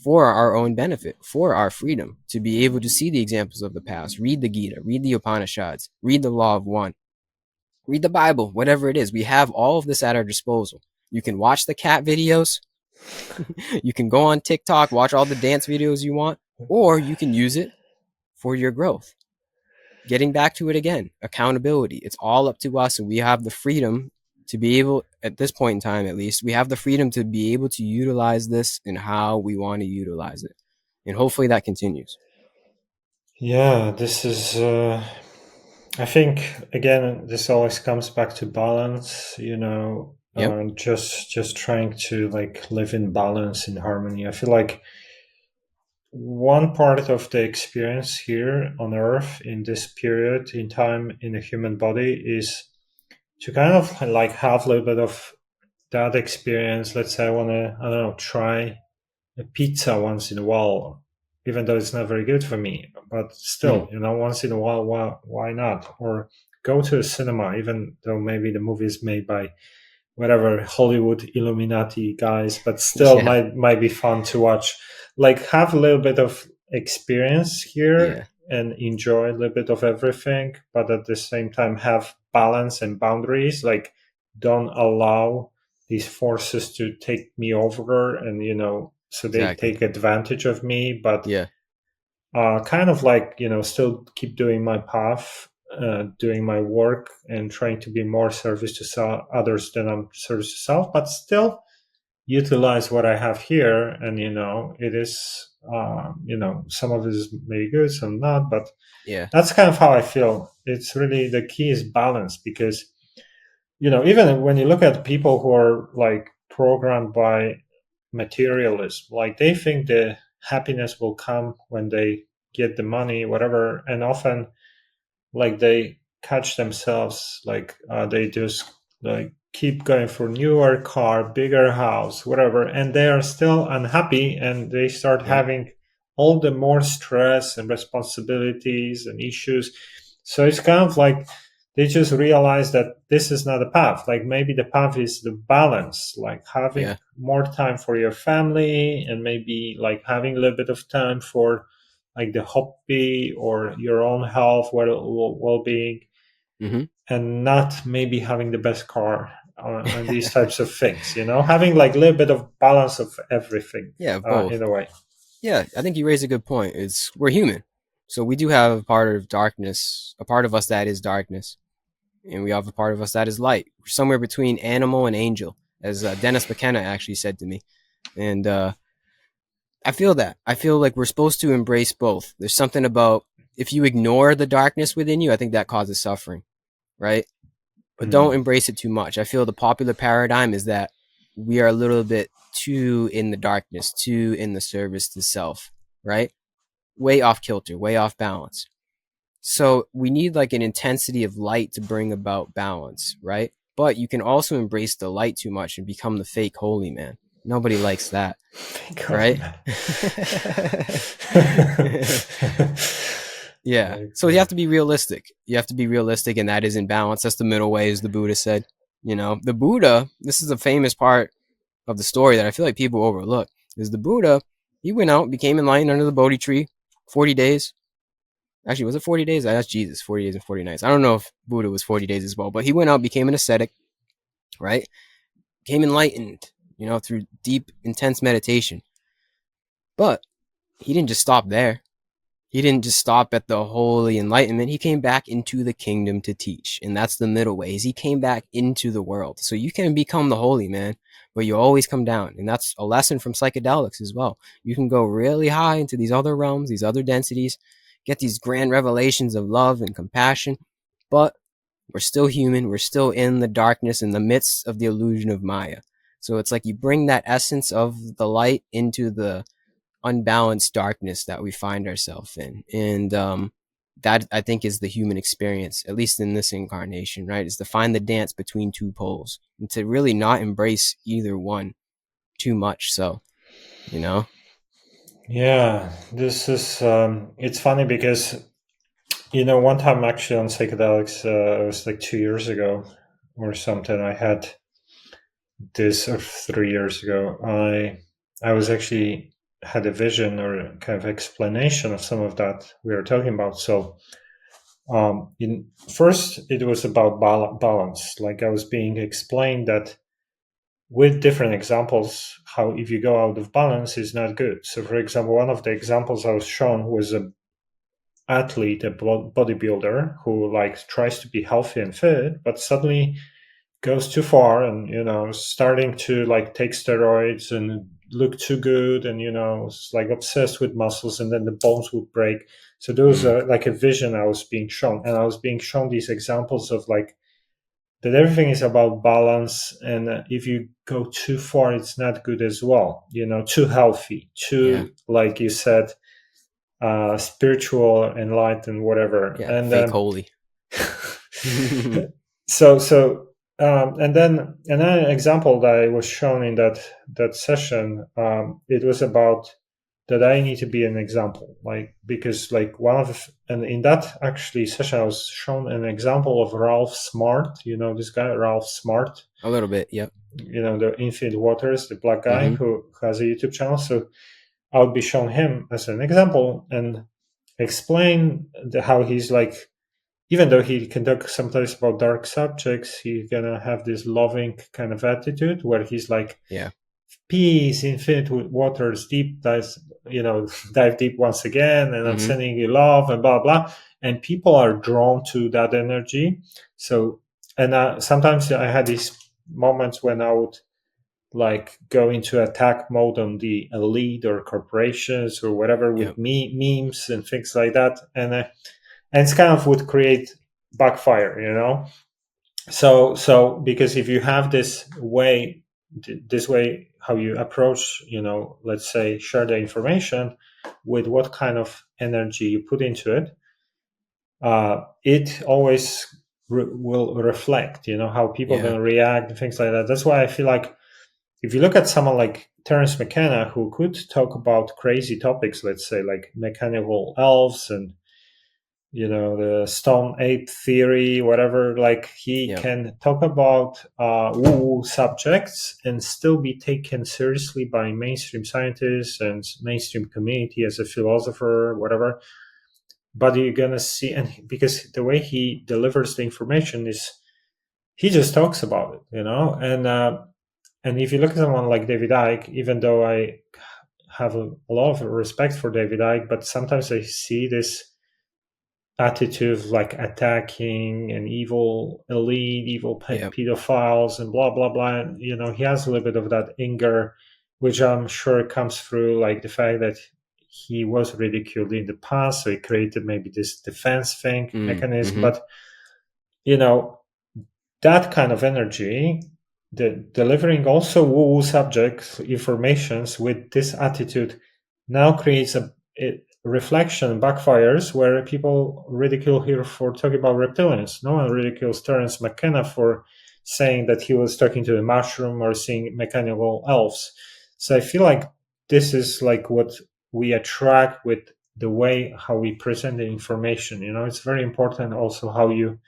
for our own benefit, for our freedom, to be able to see the examples of the past, read the Gita, read the Upanishads, read the Law of One, read the Bible, whatever it is. We have all of this at our disposal. You can watch the cat videos. You can go on TikTok, watch all the dance videos you want, or you can use it for your growth. Getting back to it again, accountability. It's all up to us, and we have the freedom to be able, at this point in time at least, we have the freedom to be able to utilize this in how we want to utilize it. And hopefully that continues. yeah. This is. I think again, this always comes back to balance. Yep. Just trying to like live in balance, in harmony. I feel like one part of the experience here on Earth in this period in time in the human body is to kind of like have a little bit of that experience. Let's say I want to, I don't know, try a pizza once in a while, even though it's not very good for me. But Mm. still, once in a while, why not? Or go to a cinema, even though maybe the movie is made by whatever Hollywood Illuminati guys, but still Yeah. might be fun to watch. Like have a little bit of experience here Yeah. and enjoy a little bit of everything, but at the same time have balance and boundaries. Like don't allow these forces to take me over, and so they Exactly. take advantage of me. But Yeah. kind of like still keep doing my path, doing my work, and trying to be more service to others than I'm service to self, but still utilize what I have here. And it is some of it is maybe good, some not, but Yeah. that's kind of how I feel. It's really the key is balance, because even when you look at people who are like programmed by materialism, like they think the happiness will come when they get the money, whatever, and often like they catch themselves like they just like keep going for newer car, bigger house, whatever, and they are still unhappy, and they start Yep. having all the more stress and responsibilities and issues. So it's kind of like they just realize that this is not a path. Like maybe the path is the balance, like having Yeah. more time for your family, and maybe like having a little bit of time for like the hobby or your own health, well-being, Mm-hmm. and not maybe having the best car on these types of things. Having like a little bit of balance of everything, Yeah. in Both. a way. Yeah. I think you raise a good point. It's we're human, so we do have a part of darkness, a part of us that is darkness, and we have a part of us that is light. We're somewhere between animal and angel, as Dennis McKenna actually said to me, and I feel that. I feel like we're supposed to embrace both. There's something about if you ignore the darkness within you, I think that causes suffering, right? But don't Hmm. embrace it too much. I feel the popular paradigm is that we are a little bit too in the darkness, too in the service to self, right? Way off kilter, way off balance. So we need like an intensity of light to bring about balance, right? But you can also embrace the light too much and become the fake holy man. Nobody likes that, Think of right? that. Yeah. Like, So you have to be realistic. You have to be realistic, and that is in balance. That's the middle way, as the Buddha said. You know, the Buddha, this is a famous part of the story that I feel like people overlook, is the Buddha, he went out, became enlightened under the Bodhi tree, 40 days. Actually, was it 40 days? That's Jesus, 40 days and 40 nights. I don't know if Buddha was 40 days as well, but he went out, became an ascetic, right? Became enlightened, you know, through deep, intense meditation. But he didn't just stop there. He didn't just stop at the holy enlightenment. He came back into the kingdom to teach. And that's the middle way. Is he came back into the world. So you can become the holy man, but you always come down. And that's a lesson from psychedelics as well. You can go really high into these other realms, these other densities, get these grand revelations of love and compassion, but we're still human. We're still in the darkness, in the midst of the illusion of Maya. So it's like you bring that essence of the light into the unbalanced darkness that we find ourselves in. And that, I think, is the human experience, at least in this incarnation, right? Is to find the dance between two poles and to really not embrace either one too much. So, you know? yeah, this is, it's funny because, one time actually on psychedelics, it was like 2 years ago or something, I had this, or 3 years ago, I was actually had a vision or kind of explanation of some of that we were talking about. So, in first, it was about balance. Like I was being explained that with different examples, how if you go out of balance is not good. So, for example, one of the examples I was shown was a athlete, a bodybuilder who like tries to be healthy and fit, but suddenly goes too far and starting to like take steroids and look too good, and is like obsessed with muscles, and then the bones would break. So there was like a vision I was being shown, and I was being shown these examples of like that everything is about balance, and if you go too far it's not good as well, too healthy, Yeah. too, like you said, spiritual, enlightened, whatever. Yeah. And Fake holy. and then another example that I was shown in that session, it was about that I need to be an example, like, because like and in that actually session I was shown an example of Ralph Smart, this guy Ralph Smart, A little bit. Yep. the Infinite Waters, the black guy Mm-hmm. who has a YouTube channel. So I would be showing him as an example and explain how he's like, even though he can talk sometimes about dark subjects, he's gonna have this loving kind of attitude where he's like, Yeah. peace, infinite waters, deep dive, dive deep once again, and I'm Mm-hmm. sending you love and blah blah. And people are drawn to that energy. So, and sometimes I had these moments when I would like go into attack mode on the elite or corporations or whatever with Yep. memes and things like that, and it's kind of would create backfire, so because if you have this way how you approach, let's say share the information with what kind of energy you put into it, it always will reflect, how people are Yeah. going to react and things like that. That's why I feel like if you look at someone like Terence McKenna, who could talk about crazy topics, let's say like mechanical elves and the stone ape theory, whatever, like he Yep. can talk about woo subjects and still be taken seriously by mainstream scientists and mainstream community as a philosopher, whatever. But you're gonna see, and because the way he delivers the information is he just talks about it, and if you look at someone like David Icke, even though I have a lot of respect for David Icke, but sometimes I see this attitude of like attacking an evil elite, evil Yep. pedophiles, and blah blah blah. And, he has a little bit of that anger, which I'm sure comes through like the fact that he was ridiculed in the past, so he created maybe this defense thing mechanism. Mm-hmm. But that kind of energy, delivering also woo subjects informations with this attitude, now creates a reflection, backfires, where people ridicule here for talking about reptilians. No one ridicules Terence McKenna for saying that he was talking to a mushroom or seeing mechanical elves. So I feel like this is like what we attract with the way how we present the information. It's very important also how you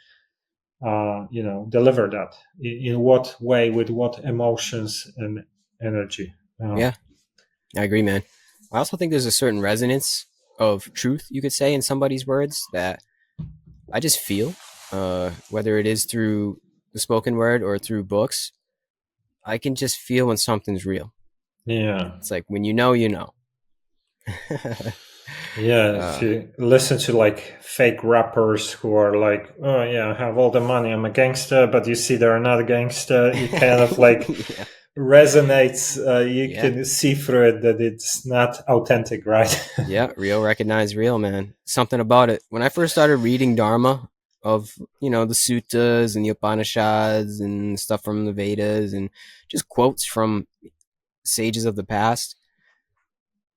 deliver that, in what way, with what emotions and energy. Yeah, I agree, man. I also think there's a certain resonance of truth, you could say, in somebody's words that I just feel, whether it is through the spoken word or through books. I can just feel when something's real. Yeah. It's like when you know, you know. Yeah, if uh, you listen to like fake rappers who are like, oh yeah, I have all the money, I'm a gangster, but you see they're not a gangster, it kind of like yeah, resonates. You yeah, can see through it that it's not authentic, right? yeah. Real recognize real, man. Something about it. When I first started reading Dharma, of the suttas and the Upanishads and stuff from the Vedas and just quotes from sages of the past,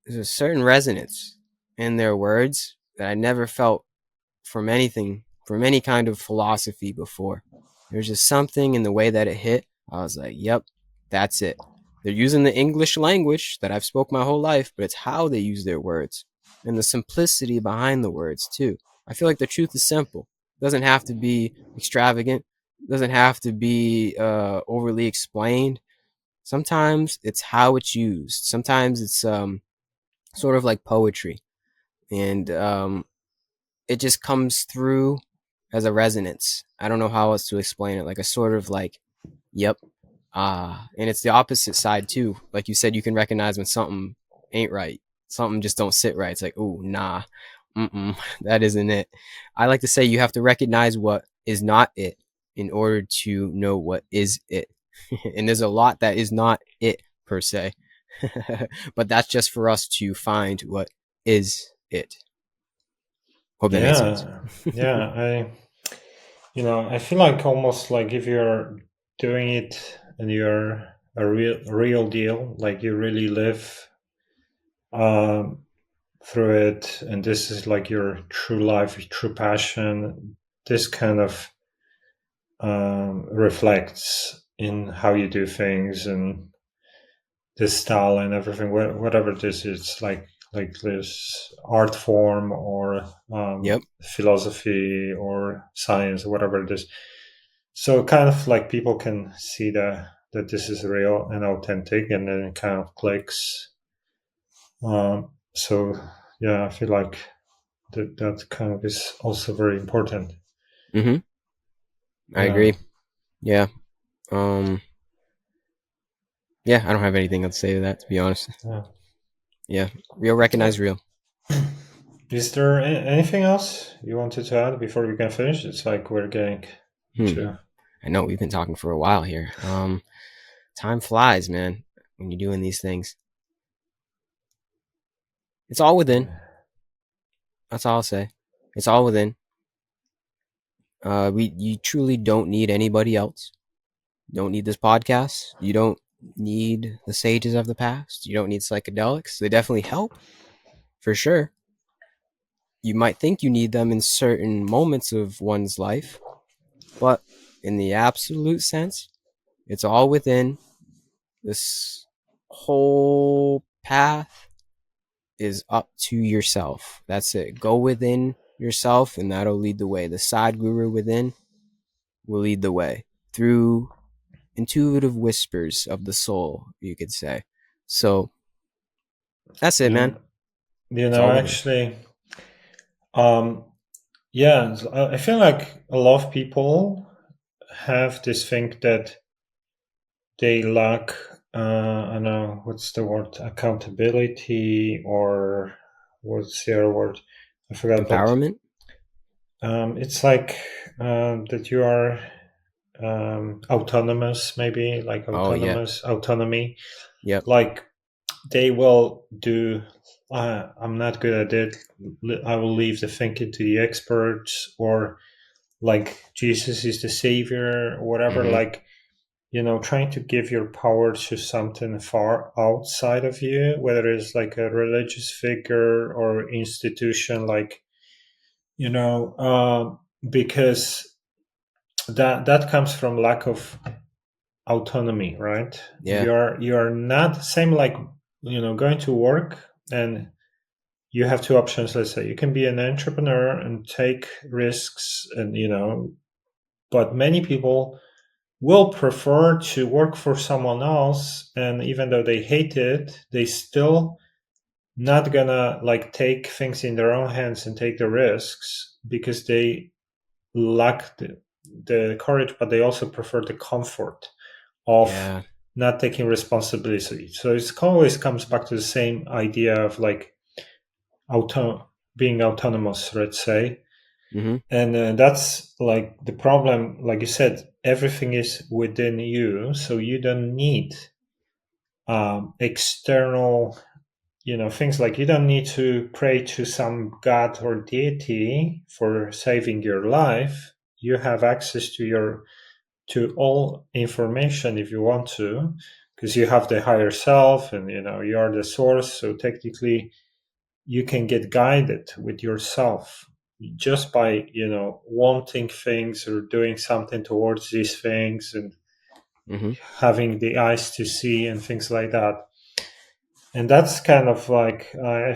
there's a certain resonance in their words that I never felt from anything, from any kind of philosophy before. There's just something in the way that it hit. I was like, yep, that's it. They're using the English language that I've spoke my whole life, but it's how they use their words and the simplicity behind the words too. I feel like the truth is simple. It doesn't have to be extravagant. It doesn't have to be overly explained. Sometimes it's how it's used. Sometimes it's sort of like poetry, and it just comes through as a resonance. I don't know how else to explain it. Like a sort of like, yep, and it's the opposite side too. Like you said, you can recognize when something ain't right. Something just don't sit right. It's like, ooh, nah, that isn't it. I like to say you have to recognize what is not it in order to know what is it. And there's a lot that is not it per se, but that's just for us to find what is it. Hope that made sense. Yeah, yeah. I feel like almost like if you're doing it and you're a real deal, like you really live um, through it, and this is like your true life, your true passion. This kind of reflects in how you do things and this style and everything. Whatever this is, like this art form or Yep. philosophy or science, whatever it is. So kind of like people can see that this is real and authentic, and then it kind of clicks. So yeah, I feel like that kind of is also very important. Mm-hmm. I Yeah. agree. Yeah. Um. Yeah. I don't have anything else to say to that, to be honest. Yeah. Yeah. Real recognize real. Is there anything else you wanted to add before we can finish? It's like we're getting Hmm. to. I know we've been talking for a while here. Time flies, man, when you're doing these things. It's all within. That's all I'll say. It's all within. You truly don't need anybody else. You don't need this podcast. You don't need the sages of the past. You don't need psychedelics. They definitely help, for sure. You might think you need them in certain moments of one's life, but in the absolute sense, it's all within. This whole path is up to yourself. That's it. Go within yourself, and that'll lead the way. The side guru within will lead the way through intuitive whispers of the soul, you could say. So that's it, man. You, It's all within. actually, um, yeah, I feel like a lot of people have this thing that they lack. I don't know what's the word, accountability, or what's the other word? I forgot, but Empowerment. it's like that you are autonomous, maybe like Oh yeah. autonomy. Yep. Like they will do. I'm not good at it. I will leave the thinking to the experts, or like Jesus is the savior, or whatever. Mm-hmm. Like trying to give your power to something far outside of you, whether it's like a religious figure or institution, like because that comes from lack of autonomy, right? Yeah. You're not same like going to work, and you have two options. Let's say you can be an entrepreneur and take risks, and but many people will prefer to work for someone else, and even though they hate it, they still not gonna like take things in their own hands and take the risks because they lack the courage, but they also prefer the comfort of Yeah. not taking responsibility. So it always comes back to the same idea of like being autonomous, let's say. Mm-hmm. And that's like the problem. Like you said, everything is within you, so you don't need external things. Like you don't need to pray to some god or deity for saving your life. You have access to all information if you want to, because you have the higher self, and you are the source. So technically you can get guided with yourself just by wanting things or doing something towards these things, and Mm-hmm. having the eyes to see and things like that. And that's kind of like I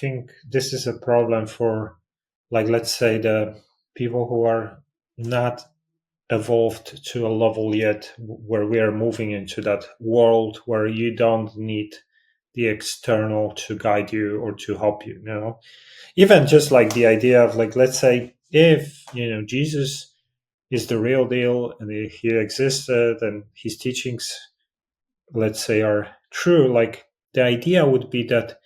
think this is a problem for, like, let's say the people who are not evolved to a level yet where we are moving into that world where you don't need the external to guide you or to help you. Even just like the idea of, like, let's say if Jesus is the real deal and he existed and his teachings, let's say, are true, like the idea would be that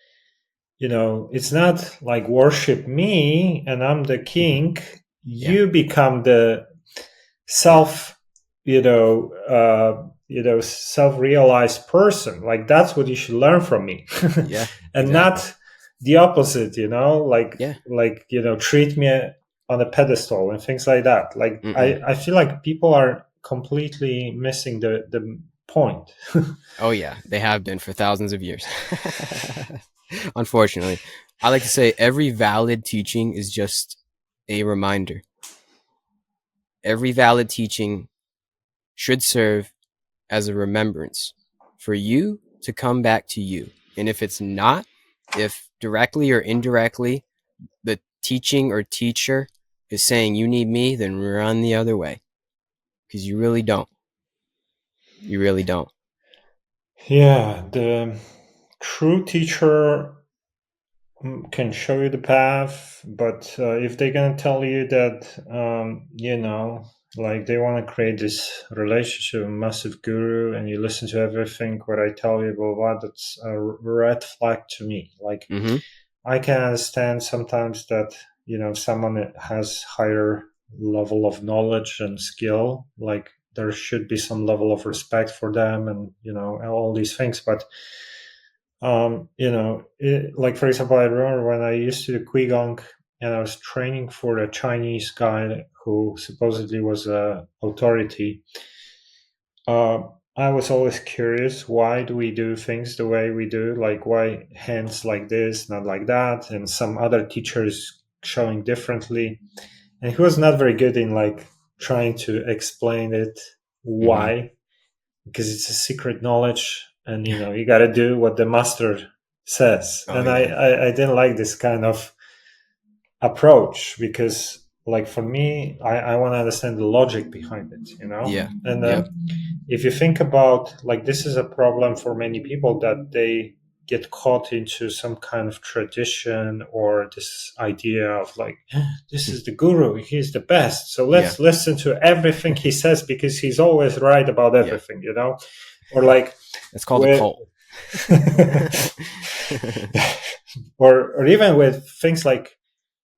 it's not like worship me and I'm the Mm-hmm. king. Yeah. You become the Yeah. self self-realized person. Like that's what you should learn from me. Yeah. And Exactly. not the opposite, like Yeah. treat me on a pedestal and things like that. Like Mm-mm. I feel like people are completely missing the point. Oh yeah, they have been for thousands of years. Unfortunately, I like to say every valid teaching is just a reminder. Every valid teaching should serve as a remembrance for you to come back to you. And if it's not, if directly or indirectly the teaching or teacher is saying you need me, then run the other way because you really don't. You really don't. Yeah, the true teacher can show you the path, but if they're gonna tell you that, like they want to create this relationship, a massive guru, and you listen to everything what I tell you, blah blah, that's a red flag to me. Like Mm-hmm. I can understand sometimes that someone that has higher level of knowledge and skill, like there should be some level of respect for them, and all these things, but like for example, I remember when I used to do Qigong and I was training for a Chinese guy who supposedly was a authority. Uh, I was always curious, why do we do things the way we do? Like why hands like this, not like that, and some other teachers showing differently. And he was not very good in like trying to explain it Mm-hmm. why, because it's a secret knowledge, and you got to do what the master says. Oh And yeah. I didn't like this kind of approach, because like for me, I want to understand the logic behind it, Yeah. and Yep. if you think about, like, this is a problem for many people, that they get caught into some kind of tradition or this idea of like, this is the guru, he's the best, so Yeah. let's listen to everything he says because he's always right about Yeah. everything, or like It's called a with cult. or even with things like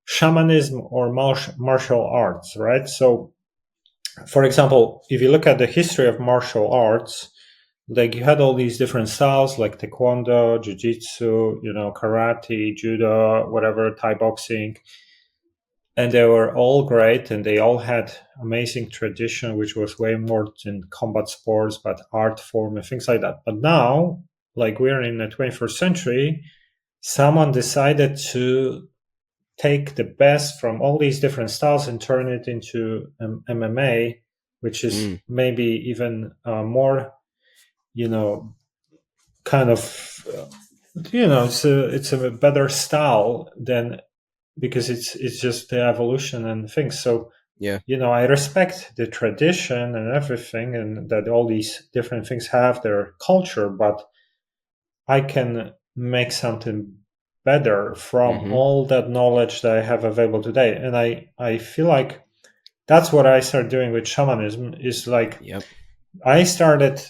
shamanism or martial arts, right? So for example, if you look at the history of martial arts, like you had all these different styles like taekwondo, jiu-jitsu, karate, judo, whatever, Thai boxing, and they were all great, and they all had amazing tradition, which was way more than combat sports, but art form and things like that. But now, like, we're in the 21st century, someone decided to take the best from all these different styles and turn it into MMA, which is Mm. maybe even more, you know, kind of, it's a better style than, because it's just the evolution and things. So Yeah. I respect the tradition and everything, and that all these different things have their culture, but I can make something better from Mm-hmm. all that knowledge that I have available today. And I feel like that's what I started doing with shamanism, is like Yep. I started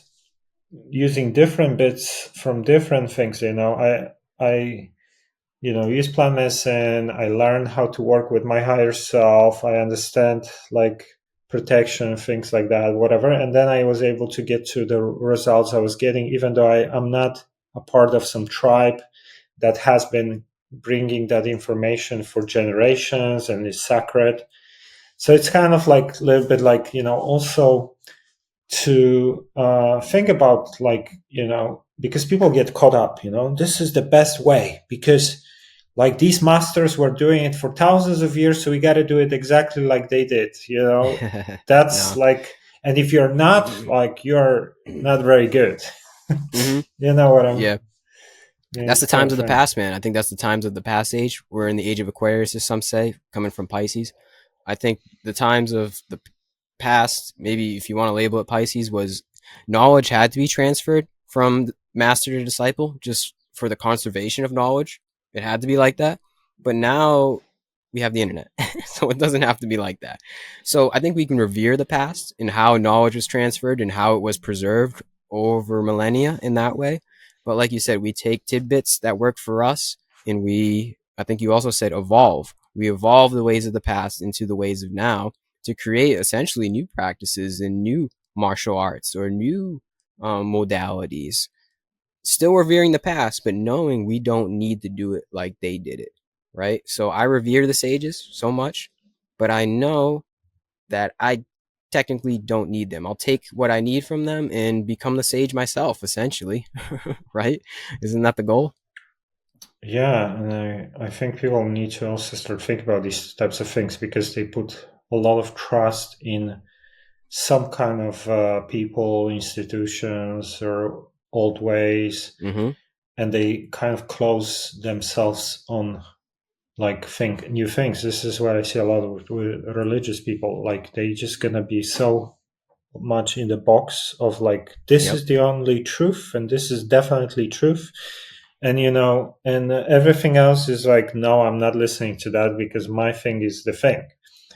using different bits from different things. I use plant medicine. I learned how to work with my higher self. I understand like protection, things like that, whatever. And then I was able to get to the results I was getting, even though I'm not a part of some tribe that has been bringing that information for generations and is sacred. So it's kind of like a little bit like, also to think about, like, because people get caught up, this is the best way because like these masters were doing it for thousands of years, so we got to do it exactly like they did. That's No. like, and if you're not, like, you're not very good. Mm-hmm. You know what I'm Yeah. That's the trying times to of the think. past, man. I think that's the times of the past age. We're in the age of Aquarius, as some say, coming from Pisces. I think the times of the past, maybe if you want to label it Pisces, was knowledge had to be transferred from master to disciple just for the conservation of knowledge. It had to be like that. But now we have the internet, so it doesn't have to be like that. So I think we can revere the past and how knowledge was transferred and how it was preserved over millennia in that way. But like you said, we take tidbits that work for us and I think you also said evolve. We evolve the ways of the past into the ways of now to create essentially new practices and new martial arts or new modalities. Still revering the past, but knowing we don't need to do it like they did it, right? So I revere the sages so much, but I know that I technically don't need them. I'll take what I need from them and become the sage myself, essentially, right? Isn't that the goal? Yeah, and I think people need to also start thinking about these types of things because they put a lot of trust in some kind of people, institutions, or old ways, Mm-hmm. and they kind of close themselves on like think new things. This is what I see a lot with religious people. Like they just gonna be so much in the box of like this Yep. is the only truth and this is definitely truth, and and everything else is like, no, I'm not listening to that because my thing is the thing.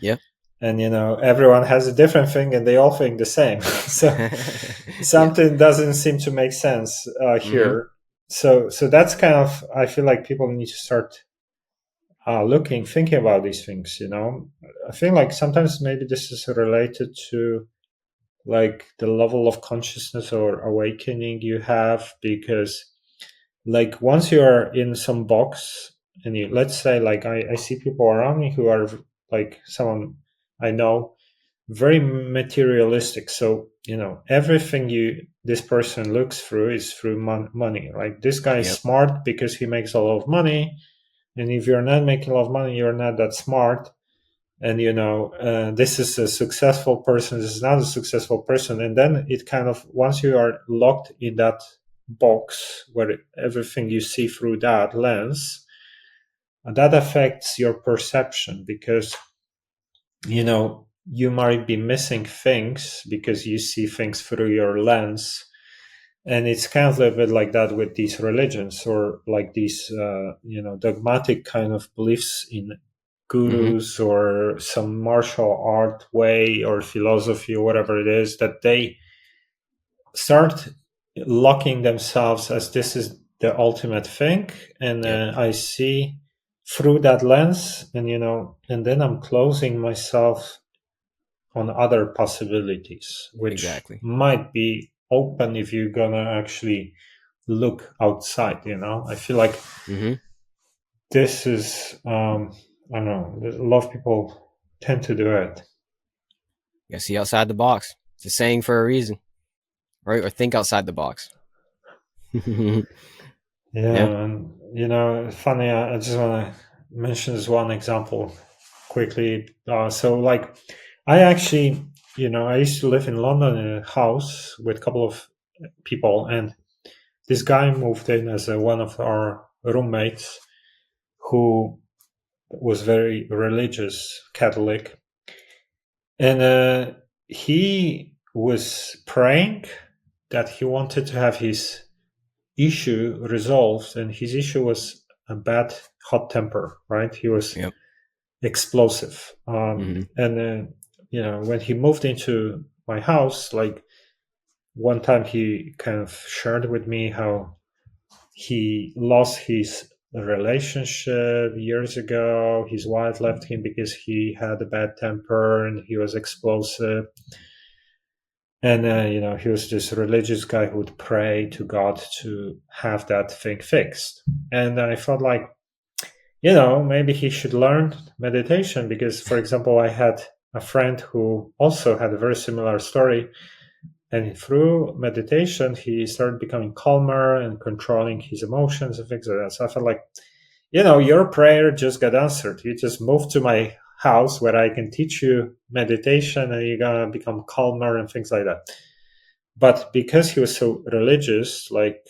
Yep. And everyone has a different thing and they all think the same. So Yeah. something doesn't seem to make sense Mm-hmm. here. So that's kind of, I feel like people need to start thinking about these things. I feel like sometimes maybe this is related to like the level of consciousness or awakening you have, because like once you are in some box and let's say like I see people around me who are like someone I know, very materialistic. So everything this person looks through is through money. Like this guy is Yep. smart because he makes a lot of money, and if you're not making a lot of money, you're not that smart. And this is a successful person, this is not a successful person. And then it kind of, once you are locked in that box where everything you see through that lens, that affects your perception, because you might be missing things because you see things through your lens. And it's kind of a little bit like that with these religions, or like these dogmatic kind of beliefs in Mm-hmm. gurus or some martial art way or philosophy or whatever it is, that they start locking themselves as this is the ultimate thing. And Yep. I see through that lens, and and then I'm closing myself on other possibilities which Exactly. might be open if you're gonna actually look outside. I feel like Mm-hmm. this is I don't know, a lot of people tend to do it. You gotta see outside the box. It's a saying for a reason, right? Or think outside the box. Yeah. Yeah, and funny, I just want to mention this one example quickly. So like I actually I used to live in London in a house with a couple of people, and this guy moved in as one of our roommates who was very religious Catholic, and he was praying that he wanted to have his issue resolved, and his issue was a bad hot temper. Right, he was Yep. explosive, Hmm. and when he moved into my house, like one time he kind of shared with me how he lost his relationship years ago. His wife left him because he had a bad temper and he was explosive. And he was this religious guy who would pray to God to have that thing fixed. And I felt like, maybe he should learn meditation because, for example, I had a friend who also had a very similar story. And through meditation, he started becoming calmer and controlling his emotions and things like that. So I felt like, your prayer just got answered. You just moved to my house where I can teach you meditation and you're going to become calmer and things like that. But because he was so religious, like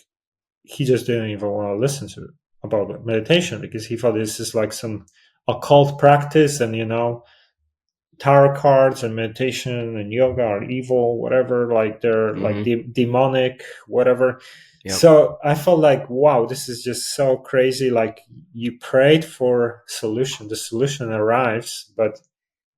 he just didn't even want to listen to about meditation because he thought this is like some occult practice and, tarot cards and meditation and yoga are evil, whatever, like they're like Hmm. demonic, whatever. Yep. So I felt like, wow, this is just so crazy. Like you prayed for solution, the solution arrives, but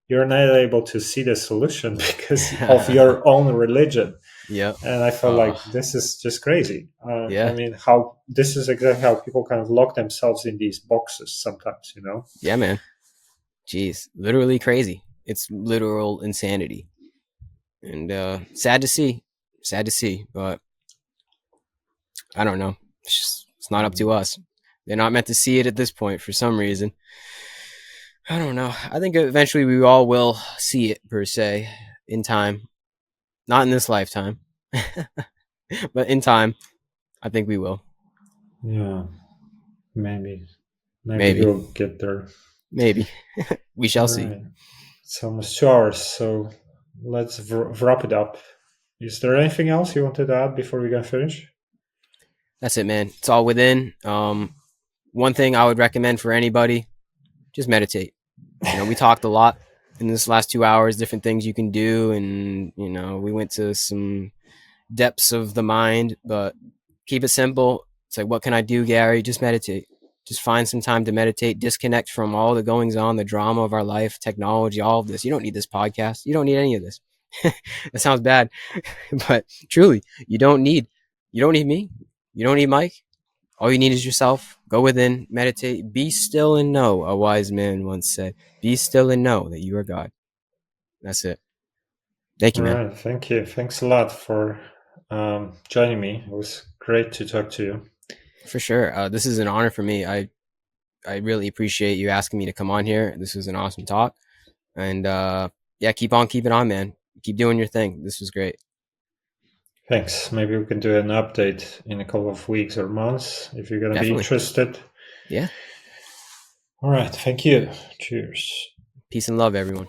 you're not able to see the solution because of your own religion. Yep. And I felt Uh, like this is just crazy. I yeah. mean, how this is exactly how people kind of lock themselves in these boxes sometimes. Yeah, man. Jeez. Literally crazy. It's literal insanity. And sad to see. Sad to see. But I don't know. It's not up to us. They're not meant to see it at this point for some reason. I don't know. I think eventually we all will see it per se in time. Not in this lifetime, but in time, I think we will. Yeah, maybe. Maybe Maybe. we'll get there. Maybe. We All shall see. right. It's almost 2 hours, so let's wrap it up. Is there anything else you wanted to add before we can finish? That's it, man. It's all within. One thing I would recommend for anybody, just meditate. We talked a lot in this last 2 hours, different things you can do, and we went to some depths of the mind, but keep it simple. It's like, what can I do, Gary? Just meditate. Just find some time to meditate, disconnect from all the goings on, the drama of our life, technology, all of this. You don't need this podcast. You don't need any of this. That sounds bad, but truly, you don't need me. You don't need Mike. All you need is yourself. Go within, meditate, be still and know, a wise man once said. Be still and know that you are God. That's it. Thank All you, man. right. Thank you. Thanks a lot for joining me. It was great to talk to you. For sure. This is an honor for me. I really appreciate you asking me to come on here. This was an awesome talk. And yeah, keep on keeping on, man. Keep doing your thing. This was great. Thanks. Maybe we can do an update in a couple of weeks or months if you're going to be Definitely. interested. Yeah. All right. Thank you. Cheers. Peace and love, everyone.